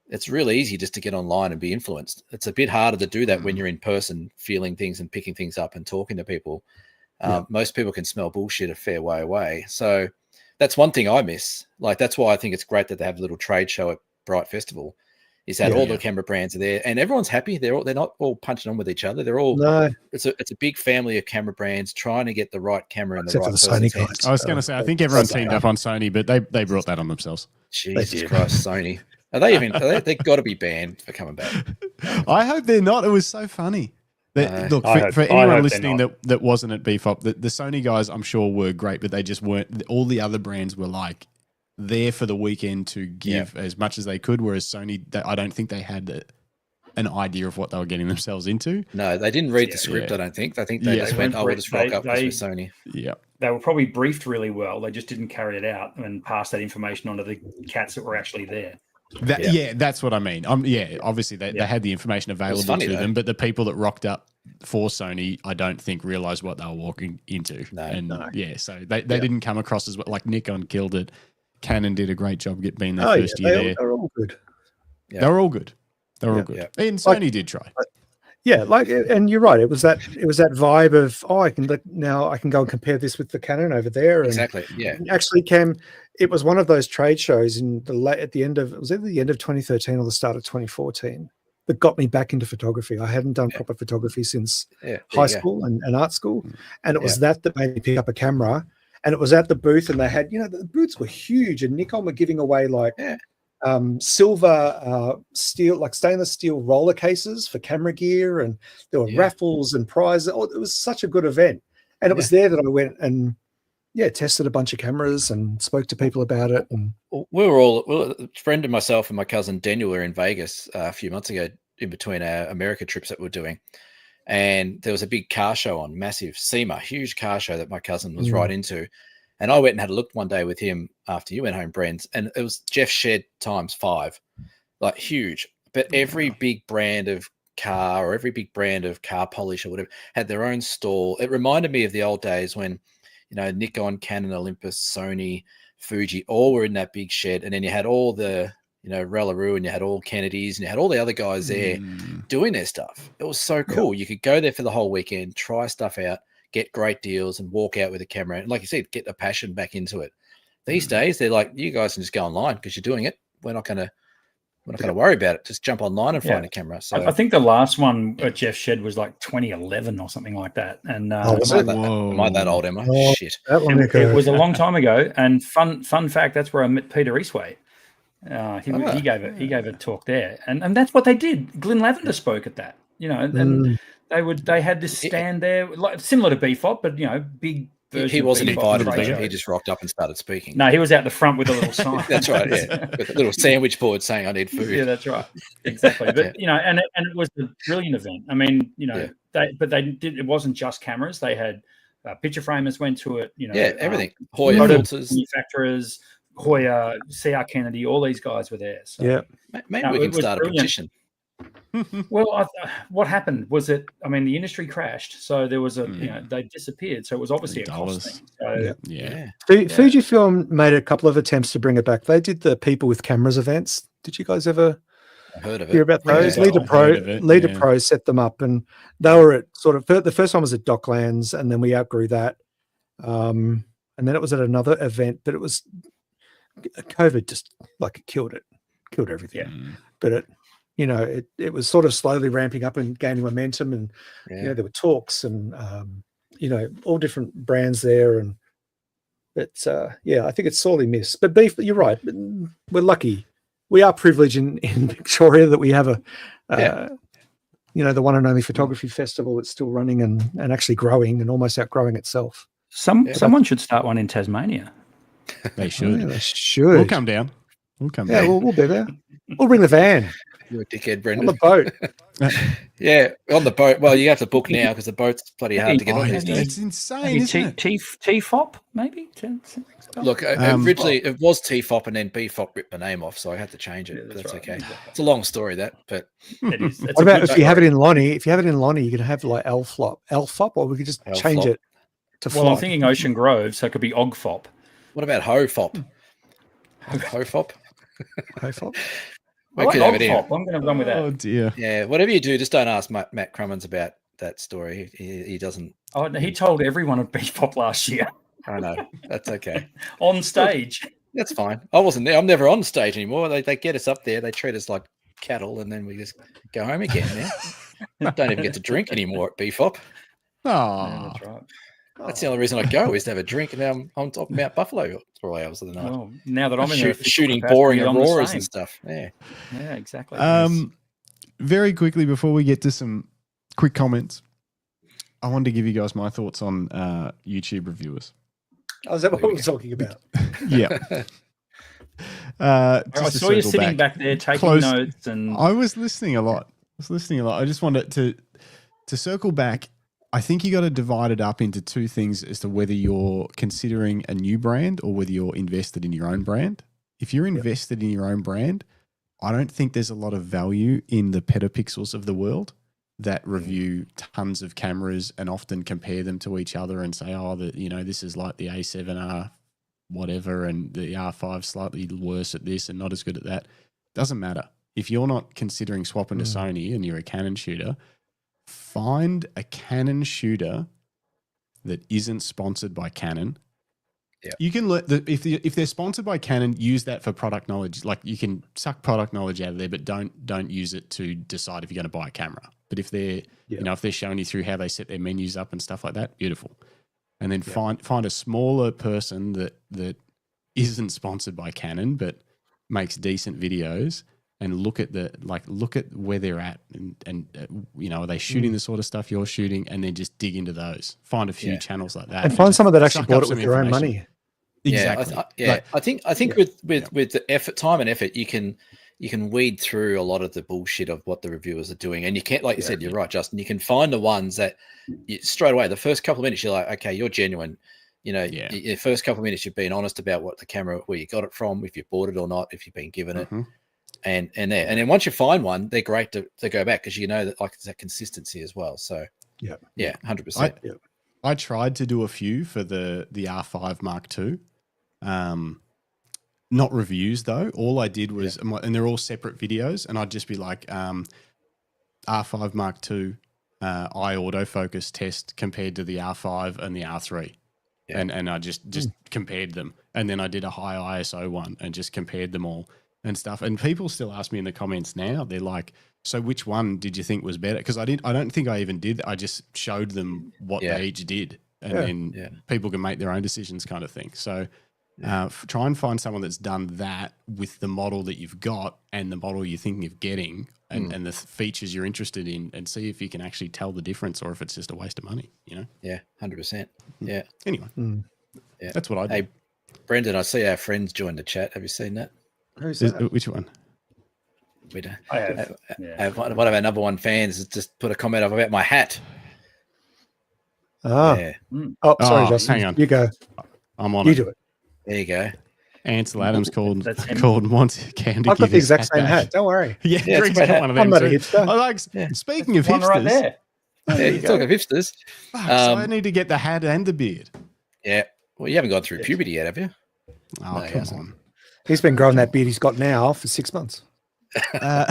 it's really easy just to get online and be influenced. It's a bit harder to do that when you're in person, feeling things and picking things up and talking to people. Most people can smell bullshit a fair way away. So that's one thing I miss. Like, that's why I think it's great that they have a little trade show at Bright Festival, is that all the camera brands are there and everyone's happy. They're not all punching on with each other. They're all, it's a big family of camera brands trying to get the right camera in the right person's hands. I was going to say, I think everyone teamed up on Sony, but they brought that on themselves. Jesus Christ, Sony. They've got to be banned for coming back. I hope they're not. It was so funny. Look, for anyone listening that wasn't at BFOP, the Sony guys, I'm sure, were great, but they just weren't. All the other brands were like there for the weekend to give as much as they could, whereas Sony, I don't think they had an idea of what they were getting themselves into. No, they didn't read the script, I don't think. I think they just went, we'll just rock up with Sony. Yeah. They were probably briefed really well. They just didn't carry it out and pass that information on to the cats that were actually there. That's what I mean. Obviously they had the information available to them, but the people that rocked up for Sony, I don't think realized what they were walking into. So they didn't come across as like Nikon killed it. Canon did a great job being their first year there. They're all good. Yeah. They were all good. Yeah. And Sony did try. And you're right. It was that vibe of, I can go and compare this with the Canon over there. And exactly. Yeah. Actually, Cam, it was one of those trade shows at the end of 2013 or the start of 2014 that got me back into photography. I hadn't done proper photography since high school and art school, and it was that made me pick up a camera. And it was at the booth, and they had, the booths were huge, and Nikon were giving away silver steel, like stainless steel roller cases for camera gear, and there were raffles and prizes. It was such a good event, and it was there that I went and tested a bunch of cameras and spoke to people about it. And a friend of myself and my cousin Daniel were in Vegas a few months ago in between our America trips that we're doing, and there was a big car show on, massive SEMA, huge car show that my cousin was right into. And I went and had a look one day with him after you went home, Brent, and it was Jeff Shed times 5, like huge. But every big brand of car or every big brand of car polish or whatever had their own stall. It reminded me of the old days when, Nikon, Canon, Olympus, Sony, Fuji, all were in that big shed, and then you had all the Rellaroo, and you had all Kennedys, and you had all the other guys there doing their stuff. It was so cool. You could go there for the whole weekend, try stuff out, get great deals, and walk out with a camera, and like you said, get the passion back into it. These days, they're like, you guys can just go online because you're doing it. We're not going to worry about it. Just jump online and find a camera. So I think the last one at Jeff Shed was like 2011 or something like that. And am I that old, Emma? Oh, shit. It was a long time ago. And fun fact, that's where I met Peter Eastway. He gave a talk there, and that's what they did. Glenn Lavender spoke at that, and they had this stand there, like similar to BFOP, but big. He wasn't invited, he just rocked up and started speaking. No, he was out the front with a little sign. That's right, yeah, with a little sandwich board saying, "I need food." Yeah, that's right, exactly. But and it was a brilliant event. I mean, they did. It wasn't just cameras. They had picture framers went to it. Everything. Hoya filters, manufacturers. Hoya, C.R. Kennedy, all these guys were there. So, maybe we can start a petition. Well, what happened was that, I mean, the industry crashed, so there was they disappeared. So it was obviously a cost thing. So, Fujifilm made a couple of attempts to bring it back. They did the People with Cameras events. Did you guys ever hear about those? Leader Pro set them up, and they were at sort of the first one was at Docklands, and then we outgrew that, and then it was at another event, but it was COVID just like killed everything. But it was sort of slowly ramping up and gaining momentum, and there were talks and all different brands there, and it's I think it's sorely missed. But beef, you're right, we're lucky, we are privileged in Victoria that we have the one and only photography festival that's still running and actually growing and almost outgrowing itself. Someone should start one in Tasmania. They should. They should. We'll come down. Yeah, we'll be there. We'll bring the van. You're a dickhead, Brendan. On the boat. On the boat. Well, you have to book now because the boat's bloody hard to get on these days. It's insane, isn't it? TFOP, maybe? Look, originally it was TFOP and then BFOP ripped the name off, so I had to change it. But that's okay. It's a long story, but it is. What about if you have it in Lonnie? If you have it in Lonnie, you could have like LFOP, or we could just change it to FOP. Well, I'm thinking Ocean Grove, so it could be OGFOP. What about HOFOP? HOFOP? HOFOP? I like OGFOP. I'm going to run with that. Oh, dear. Yeah, whatever you do, just don't ask Matt Crummins about that story. He doesn't. Oh, he told everyone at BFOP last year. I know. That's okay. On stage. That's fine. I wasn't there. I'm never on stage anymore. They get us up there. They treat us like cattle, and then we just go home again now. Don't even get to drink anymore at BFOP. Oh, that's right. That's the only reason I go is to have a drink, and now I'm on top of Mount Buffalo 3 hours of the night. Well, now that I'm shooting boring auroras and stuff. Yeah, exactly. Very quickly before we get to some quick comments, I wanted to give you guys my thoughts on YouTube reviewers. Oh, is that what we're talking about? Yeah. I saw you sitting back there taking notes, and I was listening a lot. I just wanted to circle back. I think you got to divide it up into two things as to whether you're considering a new brand or whether you're invested in your own brand. If you're invested in your own brand, I don't think there's a lot of value in the petapixels of the world that review tons of cameras and often compare them to each other and say, this is like the A7R whatever and the R5 slightly worse at this and not as good at that. Doesn't matter. If you're not considering swapping to Sony and you're a Canon shooter, find a Canon shooter that isn't sponsored by Canon. Yeah. You can if they're sponsored by Canon, use that for product knowledge. Like you can suck product knowledge out of there, but don't use it to decide if you're going to buy a camera. But if they're if they're showing you through how they set their menus up and stuff like that, beautiful. And then find a smaller person that isn't sponsored by Canon but makes decent videos. And look at where they're at, and are they shooting the sort of stuff you're shooting, and then just dig into those. Find a few channels like that, and find someone that actually bought it with their own money. Exactly. I think with the effort, time and effort, you can weed through a lot of the bullshit of what the reviewers are doing, and you can't, like you said, you're right, Justin. You can find the ones that straight away, the first couple of minutes, you're like, okay, you're genuine. The first couple of minutes, you've been honest about what the camera, where you got it from, if you bought it or not, if you've been given it. And then once you find one, they're great to go back because that like there's that consistency as well. So 100%. I tried to do a few for the R5 Mark II, not reviews though. All I did was, and they're all separate videos, and I'd just be like, R5 Mark II eye autofocus test compared to the R5 and the R3. Yeah. And I just compared them. And then I did a high ISO one and just compared them all and stuff. And people still ask me in the comments now, they're like, so which one did you think was better? Because I don't think I even did. I just showed them what they each did. And then people can make their own decisions kind of thing. So try and find someone that's done that with the model that you've got and the model you're thinking of getting and the features you're interested in, and see if you can actually tell the difference or if it's just a waste of money, you know? Yeah, 100%. Yeah. Anyway, that's what I do. Hey, Brendan, I see our friends joined the chat. Have you seen that? Who's that? Which one? We don't. I have. One of our number one fans has just put a comment up about my hat. Ah. Yeah. Oh, sorry, Justin. Hang on. You go. I'm on You it. do it. There you go. Ansel Adams called him. wants Cam to I've give got the his exact same back. hat. Don't worry. Yeah, Yeah, Greg's it's got one of them I'm not a too. hipster. I like. Speaking of One hipsters, right there. Yeah, you talk of hipsters. fuck, so I need to get the hat and the beard. Yeah. Well, you haven't gone through puberty yet, have you? Oh, No, come on. He's been growing that beard he's got now for 6 months. So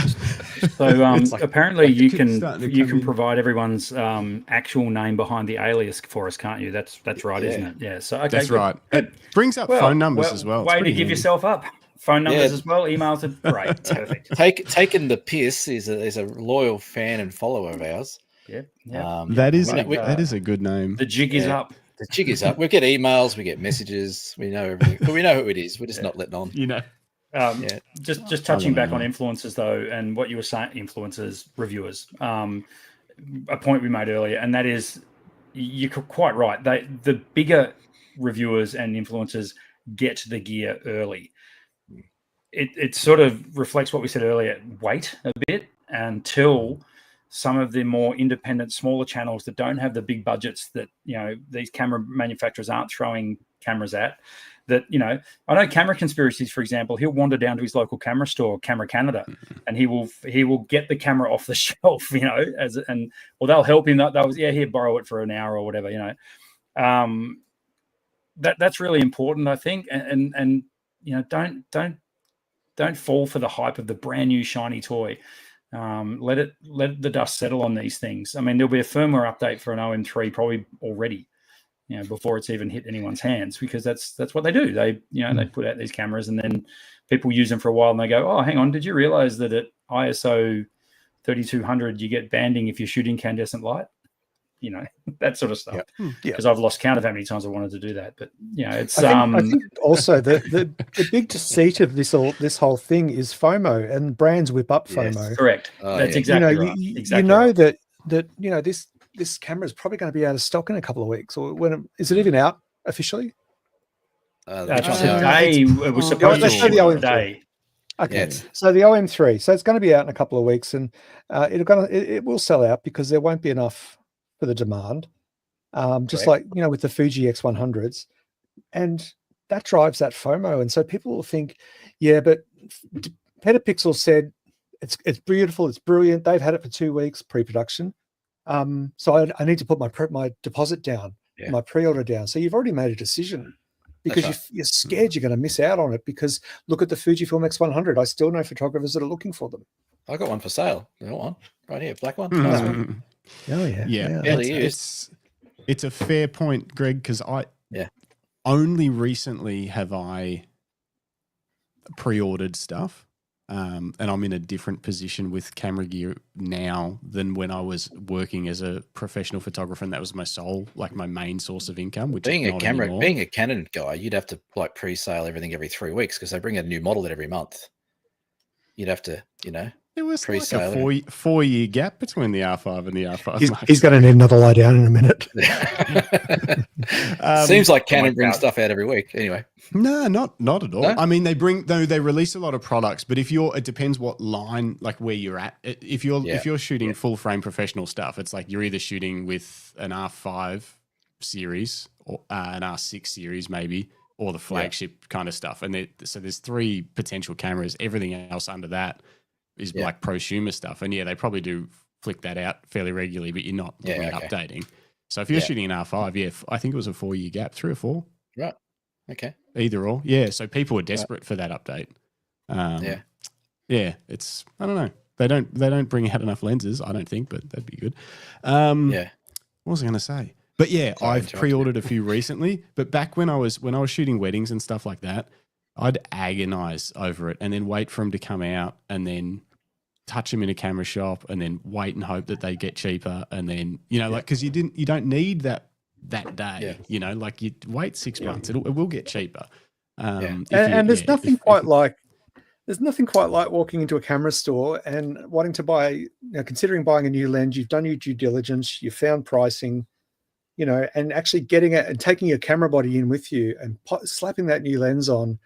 apparently you starting can to come in. provide everyone's actual name behind the alias for us, can't you? That's right, isn't it? Yeah. So okay, That's good. right. It brings up Well, phone numbers as well. It's Way to pretty give handy. yourself up. Phone numbers Yeah. as well. Emails are great. Perfect. Taking the piss is a loyal fan and follower of ours. Yeah. Yeah. That is we- that is a good name. The jig is up. The jig is up. We get emails, we get messages, we know everything, but we know who it is. We're just not letting on. You know. Yeah. Just touching back on influencers though, and what you were saying, influencers, reviewers. A point we made earlier, and that is, you're quite right. The bigger reviewers and influencers get the gear early. It sort of reflects what we said earlier. Wait a bit until some of the more independent, smaller channels that don't have the big budgets that these camera manufacturers aren't throwing cameras at. That I know Camera Conspiracies, for example. He'll wander down to his local camera store, Camera Canada, and he will get the camera off the shelf, or they'll help him. They'll here, borrow it for an hour or whatever, That's really important, I think, and don't fall for the hype of the brand new shiny toy. Let the dust settle on these things. I mean, there'll be a firmware update for an OM3 probably already, before it's even hit anyone's hands, because that's what they do. They they put out these cameras and then people use them for a while and they go, oh, hang on, did you realize that at ISO 3200 you get banding if you're shooting incandescent light? That sort of stuff. Because I've lost count of how many times I wanted to do that. But it's I think also the big deceit of this whole thing is FOMO, and brands whip up FOMO. Yes, correct. That's exactly right. This camera is probably going to be out of stock in a couple of weeks, or is it even out officially? Today it was supposed to show the ship OM3 today. Okay, Yes. so the OM3, so it's going to be out in a couple of weeks, and it will sell out because there won't be enough for the demand, just like with the Fuji X100s, and that drives that FOMO. And so people will think, but Petapixel said it's beautiful, it's brilliant. They've had it for 2 weeks pre-production, so I need to put my deposit down, my pre-order down. So you've already made a decision because you're scared you're going to miss out on it. Because look at the Fujifilm X100. I still know photographers that are looking for them. I got one for sale. You want one? Right here, black one. Nice one. Oh yeah. It's a fair point, Greg, because I only recently have I pre-ordered stuff, and I'm in a different position with camera gear now than when I was working as a professional photographer, and that was my my main source of income. Which being is not anymore. being a Canon guy, you'd have to pre-sale everything every 3 weeks because they bring a new model in every month. You'd have to, There was pre-sale. like a 4-year gap between the R5 and the R5. He's going to need another lie down in a minute. Seems like Canon brings stuff out every week. Anyway, no, not at all. No? I mean, they release a lot of products, but it depends what line, like where you're at. If you're shooting full frame professional stuff, it's like you're either shooting with an R5 series or an R6 series maybe, or the flagship kind of stuff. And so there's 3 potential cameras. Everything else under that is like prosumer stuff. And they probably do flick that out fairly regularly, but you're not looking at updating. So if you're shooting an R5, I think it was a 4-year gap, 3 or 4. Right. Okay. Either or. Yeah. So people are desperate for that update. Yeah. Yeah. It's, I don't know. They don't bring out enough lenses, I don't think, but that'd be good. Yeah. What was I going to say? But yeah, Sorry, I've pre-ordered a few recently. But back when I was shooting weddings and stuff like that, I'd agonize over it and then wait for them to come out and then touch them in a camera shop and then wait and hope that they get cheaper. And then, like, because you don't need that day, like you wait 6 months, it will get cheaper. And there's nothing quite like walking into a camera store and wanting to buy, considering buying a new lens. You've done your due diligence, you found pricing, and actually getting it and taking your camera body in with you and slapping that new lens on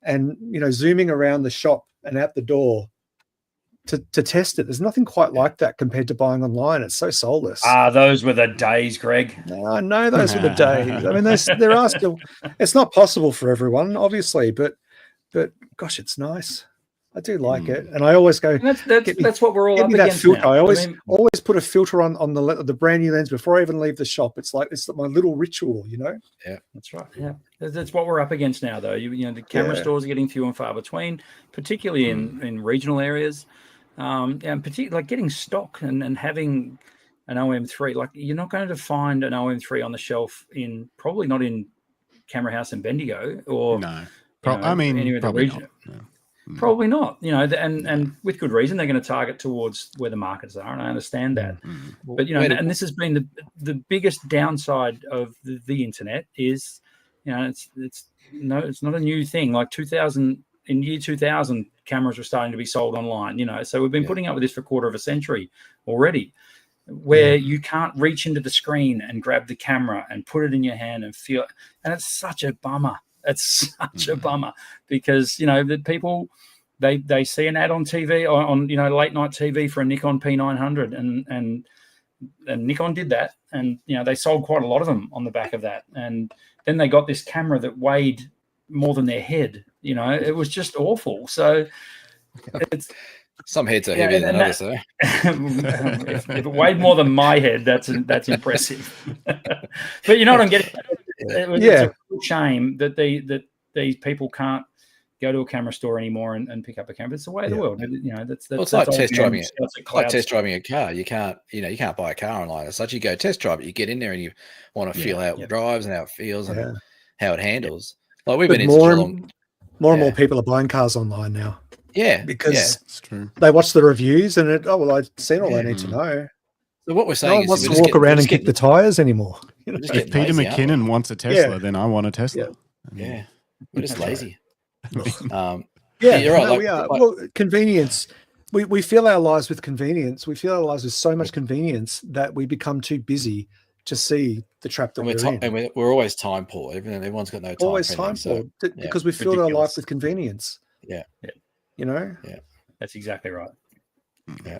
and, zooming around the shop and out the door to test it. There's nothing quite like that compared to buying online. It's so soulless. Those were the days, Greg. No, I know those were the days. I mean, there are still, it's not possible for everyone, obviously, but gosh, it's nice. I do like it, and I always go. That's what we're all up against filter. now. I always put a filter on the brand new lens before I even leave the shop. It's like it's my little ritual, Yeah, that's right. Yeah, that's what we're up against now, though. The camera stores are getting few and far between, particularly in regional areas, and particularly like getting stock and having an OM3. Like you're not going to find an OM3 on the shelf probably not in Camera House in Bendigo or probably not. No. Probably not, and with good reason. They're going to target towards where the markets are, and I understand that. But and this has been the biggest downside of the internet is, it's not a new thing. Like 2000, in year 2000, cameras were starting to be sold online. So we've been putting up with this for a quarter of a century already, where you can't reach into the screen and grab the camera and put it in your hand and feel, and it's such a bummer. It's such a bummer because, the people, they see an ad on TV on late night TV for a Nikon P900 and Nikon did that. And, they sold quite a lot of them on the back of that. And then they got this camera that weighed more than their head, it was just awful. So it's, some heads are heavier than others, though. if it weighed more than my head, that's impressive. But you know what I'm getting at? It's a real shame that these people can't go to a camera store anymore and pick up a camera. It's the way of the world. That's it's like test driving it. Like test driving a car. You can't buy a car online as such. You go test drive it. You get in there and you want to feel how it drives and how it feels and how it handles. Like we've been in more and more people are buying cars online now. Yeah, because it's true. They watch the reviews and I've seen all I need to know. So what we're saying no one wants to walk around and kick the tires anymore. If Peter McKinnon wants a Tesla, then I want a Tesla. Yeah, we're just lazy. You're right. We Like, are. Well, convenience. We fill our lives with convenience. We fill our lives with so much convenience that we become too busy to see the trap that we're in. And we're always time poor. Everyone's got no time. Always time poor because we filled our life with convenience. Yeah. That's exactly right. Yeah.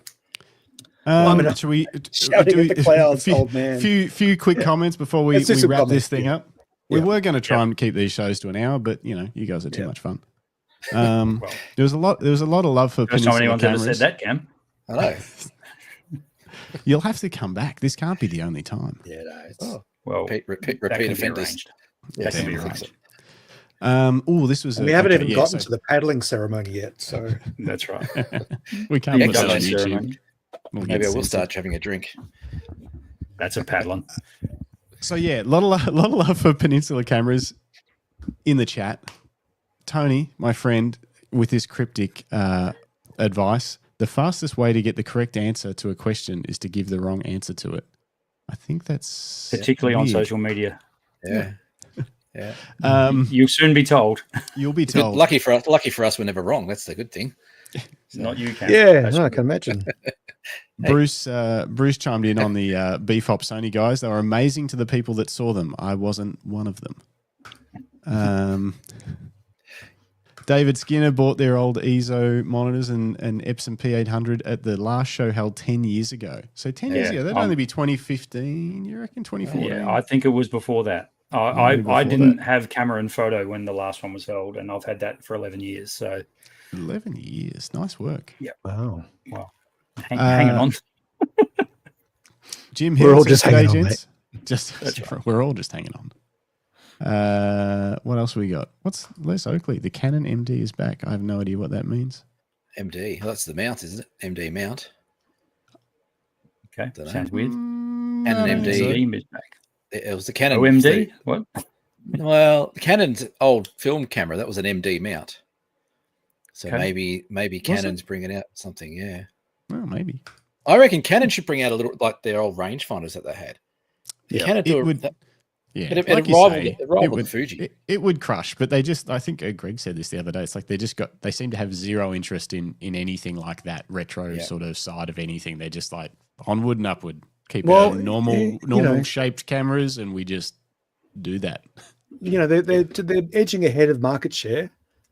Should we shouting at the clouds, old man? Few quick comments before we wrap this thing up. We were going to try and keep these shows to an hour, but you guys are too much fun. There was a lot of love for First time anyone's ever said that, Cam. I know. You'll have to come back. This can't be the only time. Yeah, no. Repeat offenders. That can be arranged. This was. We haven't even gotten to the paddling ceremony yet, so that's right. We can't put that on YouTube. Maybe I will start having a drink. That's a paddling. So a lot of love for Peninsula cameras in the chat. Tony, my friend, with his cryptic advice, the fastest way to get the correct answer to a question is to give the wrong answer to it. I think that's particularly on social media. Yeah. You'll soon be told. You'll be told. Lucky for us, we're never wrong. That's the good thing. Not you, Cam. Yeah, I can imagine. Bruce chimed in on the BFOP Sony guys. They were amazing to the people that saw them. I wasn't one of them. David Skinner bought their old ESO monitors and Epson P800 at the last show held 10 years ago. So 10 years ago, that'd only be 2015, you reckon, 2014? Yeah, I think it was before that. I didn't have camera and photo when the last one was held, and I've had that for 11 years. So 11 years. Nice work. Yeah. Wow. Hanging on. Jim, we're all just hanging on, mate. We're all just hanging on. What else we got? What's Les Oakley? The Canon MD is back. I have no idea what that means. MD. Well, that's the mount, isn't it? MD mount. Okay, Dunno. sounds weird. Canon I don't think so. MD. Is back. It was the Canon OMD? What? Well, Canon's old film camera, that was an MD mount. So Okay. maybe Canon's bringing out something, yeah. Well, maybe. I reckon Canon should bring out a little, like their old rangefinders that they had. Yeah, Canon do it it would- that, Yeah, it like you rivaled, say, it rivaled would, Fuji. It would crush, but they just, I think Greg said this the other day, it's like they seem to have zero interest in anything like that retro sort of side of anything. They're just like onward and upward, keep our normal shaped cameras, and we just do that. You know, they're edging ahead of market share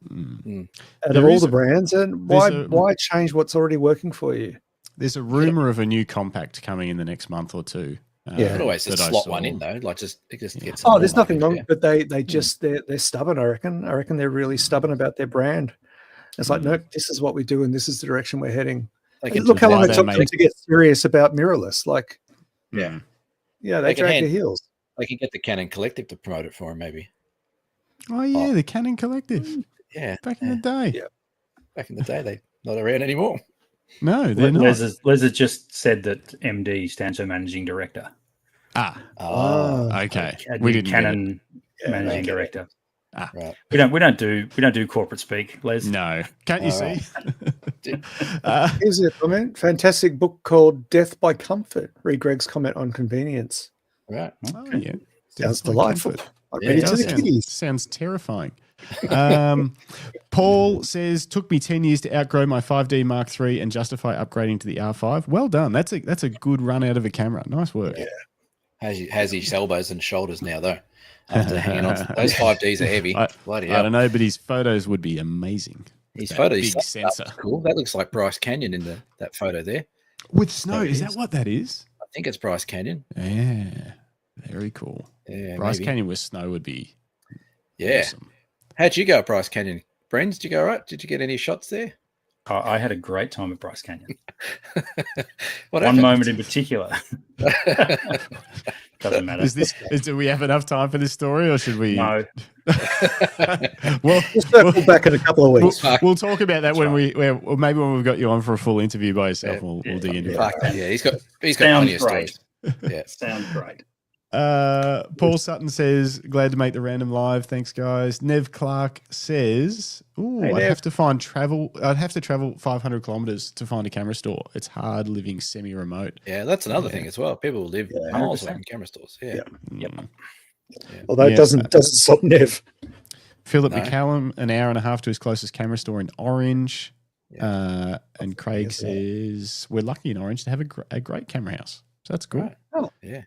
Mm. out There of all is the a- brands, and why change what's already working for you? There's a rumor of a new compact coming in the next month or two. Yeah. You could always just that I slot saw. one in though, like just get some Oh, more there's nothing market wrong, share. but they just they're stubborn. I reckon they're really stubborn about their brand. It's like, no, this is what we do, and this is the direction we're heading. They can Look how long why it they took them make- to get serious about mirrorless. Like, Yeah. yeah, They they can drag hand- their heels. They can get the Canon Collective to promote it for them, maybe. Oh yeah, the Canon Collective Yeah. back in the day. Yeah. Back in the day, they're not around anymore. No, they're not. Les has just said that MD stands for Managing Director. Oh, Okay, A we new didn't Canon Managing okay. Director. right. We don't do corporate speak, Les. No, can't you All see? Here's a comment. Fantastic book called Death by Comfort. Read Greg's comment on convenience. Right. Oh yeah, Sounds Death by delightful. Comfort. I Yeah, read it it to does the kiddies. Sounds terrifying. Paul says, took me 10 years to outgrow my 5D Mark III and justify upgrading to the R5. Well done. That's a good run out of a camera. Nice work. Yeah. Has his elbows and shoulders now though. After hanging on, those 5Ds are heavy. Bloody I hell. don't know, but his photos would be amazing. His That photos big sensor cool. That looks like Bryce Canyon in that photo there. with snow. There it Is is. that what that is? I think it's Bryce Canyon. Yeah, very cool. Yeah, Bryce maybe. Canyon with snow would be Yeah. awesome. How'd you go at Bryce Canyon? Brens, did you go all right? Did you get any shots there? I had a great time at Bryce Canyon. What One happened? moment in particular. Doesn't matter. Do we have enough time for this story, or should we? No. Well, We'll circle back in a couple of weeks. we'll talk about that That's when or maybe when we've got you on for a full interview by yourself. Yeah. We'll dig into Fuck, it. yeah, he's got Sounds plenty of great. stories. Yeah. Sounds great. Paul Sutton says, glad to make the random live. Thanks, guys. Nev Clark says, Hey, I'd Nev. have to travel 500 kilometers to find a camera store. It's hard living semi-remote. Yeah, that's another thing as well. People live miles away 100%. from camera stores. Yeah. Yep. Although it doesn't stop Nev. Philip No. McCallum, an hour and a half to his closest camera store in Orange. Yeah. And Craig Yes, sir. says, we're lucky in Orange to have a great camera house. So that's good. Right. Yeah.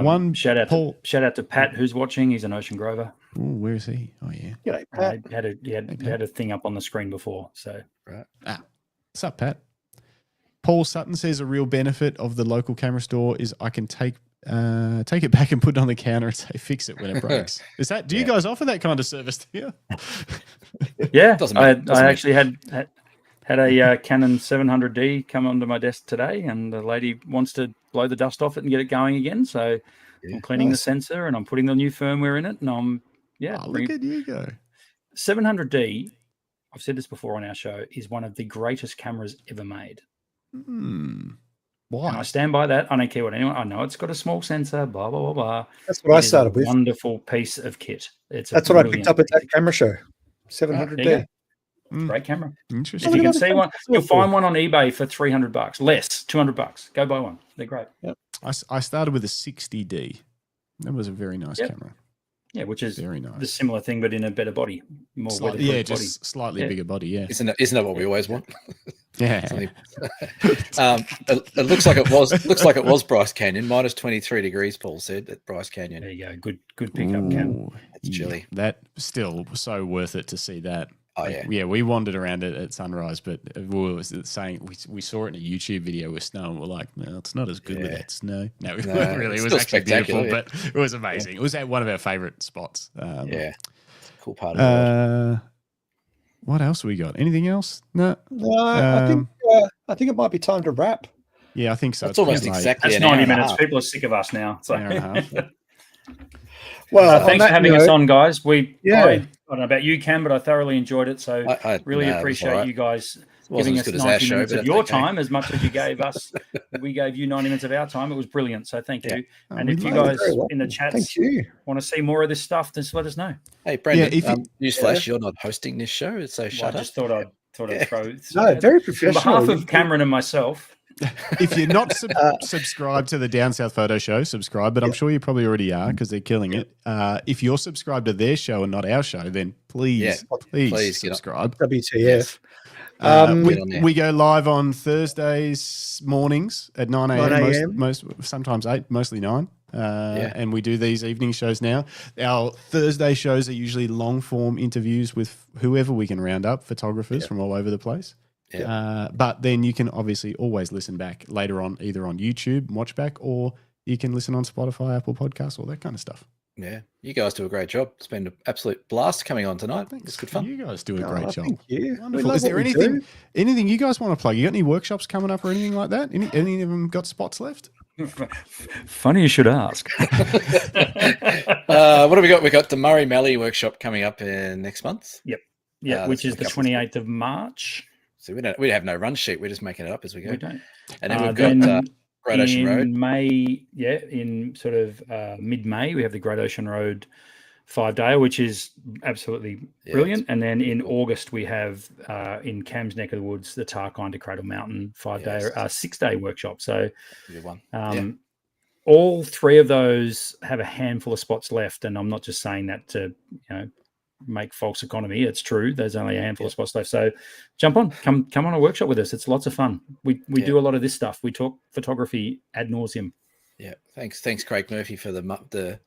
One shout out Paul- to Pat who's watching. He's an Ocean Grover. Ooh, where is he? Oh, yeah. G'day, Pat. He had a thing up on the screen before. So What's up, Pat? Paul Sutton says a real benefit of the local camera store is I can take it back and put it on the counter and say fix it when it breaks. Is that? Do you guys offer that kind of service here? yeah, Doesn't I matter. Doesn't actually had a Canon 700D come onto my desk today, and the lady wants to blow the dust off it and get it going again. So Yeah. I'm cleaning Nice. the sensor and I'm putting the new firmware in it, and I'm Look at you go. 700D. I've said this before on our show, is one of the greatest cameras ever made. And I Why? stand by that. I don't care what anyone. I know it's got a small sensor. Blah blah blah blah. That's what I It is started a with. wonderful piece of kit. It's a That's what I picked brilliant up at that piece of camera show. there 700D. you Mm, Great camera. Interesting. If you What can about see the one, cameras you'll for? find one on eBay for $300 less, $200. Go buy one. They're great. I started with a 60D. That was a very nice Yep. camera. Yeah, which is Very the nice. similar thing, but in a better body, more Slightly, yeah, weatherproof body. just slightly Yeah. bigger body. Yeah. Isn't that what we always want? Yeah. Something- it looks like it was Bryce Canyon, minus 23 degrees. Paul said at Bryce Canyon. There you go. Good pickup, Cam. Ooh, It's chilly. That still so worth it to see that. Oh Like, yeah. we wandered around it at sunrise, but we were saying we saw it in a YouTube video with snow, and we're like, no, it's not as good with Yeah. that snow. No, it No, wasn't really. It it's was still actually beautiful, spectacular, but it was amazing. It was at one of our favorite spots. Yeah. Cool part of the world. What else we got? Anything else? No. No, I think it might be time to wrap. Yeah, I think so. That's It's almost getting late. exactly That's an hour 90 and a minutes. half. People are sick of us now. So Hour and a half. Well, thanks for having us on, guys. I don't know about you, Cam, but I thoroughly enjoyed it. So I really appreciate you guys giving us 90 minutes of your time as much as you gave us. We gave you 90 minutes of our time. It was brilliant. So thank you. And if you guys in the chats want to see more of this stuff, just let us know. Hey, Brendan, newsflash, you're not hosting this show, so shut up. I just thought I'd throw. No, very professional. On behalf of Cameron and myself. If you're not subscribed to the Down South Photo Show, subscribe, but I'm sure you probably already are because they're killing it. If you're subscribed to their show and not our show, then please subscribe. WTF. We go live on Thursdays mornings at 9 a.m. Sometimes 8, mostly 9. And we do these evening shows now. Our Thursday shows are usually long form interviews with whoever we can round up, photographers from all over the place. But then you can obviously always listen back later on, either on YouTube, watch back, or you can listen on Spotify, Apple Podcasts, all that kind of stuff. Yeah, you guys do a great job. It's been an absolute blast coming on tonight. Thanks. It's good fun. You guys do a great job. Thank you. Wonderful. Is there anything you guys want to plug? You got any workshops coming up or anything like that? Any of them got spots left? Funny you should ask. What have we got? We got the Murray Mallee workshop coming up next month. Yep, which is the 28th of March. So we have no run sheet. We're just making it up as we go. We don't. And then we've got Great Ocean Road. In May, in sort of mid-May, we have the Great Ocean Road 5-day, which is absolutely brilliant. And then in August, we have in Cam's neck of the woods, the Tarkine to Cradle Mountain 5-day, 6-day workshop. So good one. All three of those have a handful of spots left. And I'm not just saying that to, make false economy. It's true. There's only a handful of spots left. So jump on, come on a workshop with us. It's lots of fun. We do a lot of this stuff. We talk photography ad nauseum. Yeah. Thanks, Craig Murphy, for the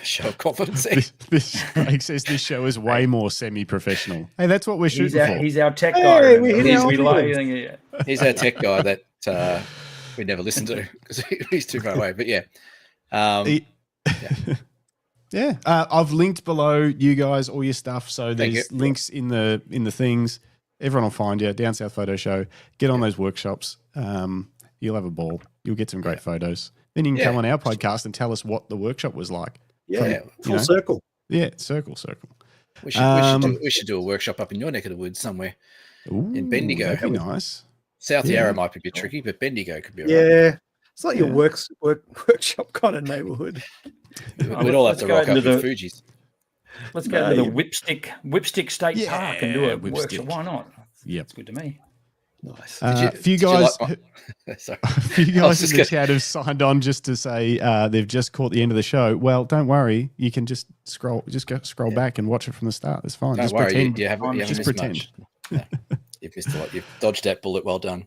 show of confidence. Craig says this show is way more semi-professional. Hey, that's what we're shooting for. He's our tech guy. He's our tech guy that we never listen to because he's too far away. But I've linked below you guys all your stuff, so there's links in the things. Everyone will find you. Down South Photo Show. Get on those workshops. You'll have a ball. You'll get some great photos. Then you can come on our podcast and tell us what the workshop was like. Full circle. Yeah, circle. We should do a workshop up in your neck of the woods somewhere. In Bendigo. That'd be nice. South Yarra might be a bit tricky, but Bendigo could be all right. Yeah. It's like your workshop kind of neighborhood. We'd all have to rock up with Fuji's. Let's go to the Whipstick State Park and do a workshop. Why not? Yeah, it's good to me. Nice. A few guys in the chat have signed on just to say they've just caught the end of the show. Well, don't worry. You can just scroll back and watch it from the start. It's fine. Don't just worry. Pretend. You haven't missed much. No. You've missed a lot. You've dodged that bullet. Well done.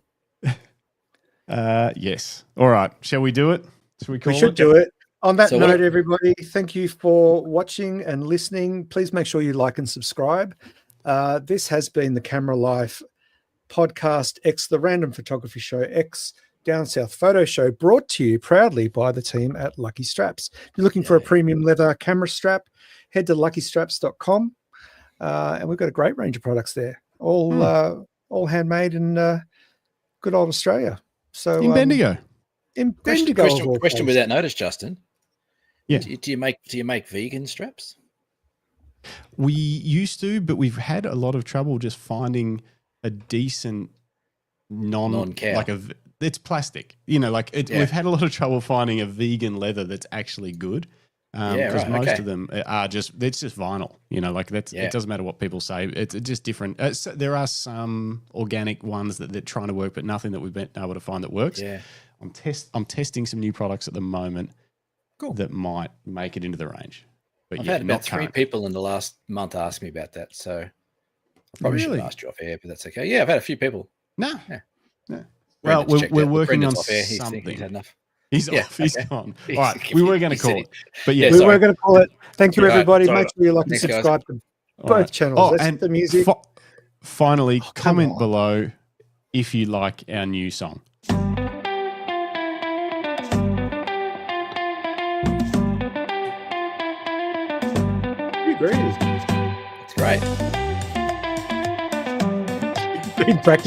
Yes. All right. Shall we do it? We should do it. On that note, everybody, thank you for watching and listening. Please make sure you like and subscribe. This has been the Camera Life podcast X the Random Photography Show X Down South Photo Show, brought to you proudly by the team at Lucky Straps. If you're looking for a premium leather camera strap, head to luckystraps.com, and we've got a great range of products there, all handmade in good old Australia. So in Bendigo. Question without notice, Justin. Yeah. Do you make vegan straps? We used to, but we've had a lot of trouble just finding a decent non-cow. It's plastic. We've had a lot of trouble finding a vegan leather that's actually good. Because most of them are it's just vinyl. It doesn't matter what people say. It's just different. So there are some organic ones that they're trying to work, but nothing that we've been able to find that works. Yeah. I'm testing some new products at the moment that might make it into the range. But I've had about 3 people in the last month ask me about that, so I probably should have asked you off air, but that's okay. Yeah, I've had a few people. No. Well, we're working on something. He's had enough. He's off. He's gone. All right, we were going to call it. But we were going to call it. Thank you, everybody. Make sure you like and subscribe to both channels. And the music. Finally, comment below if you like our new song. Agree. It's great. Been practicing.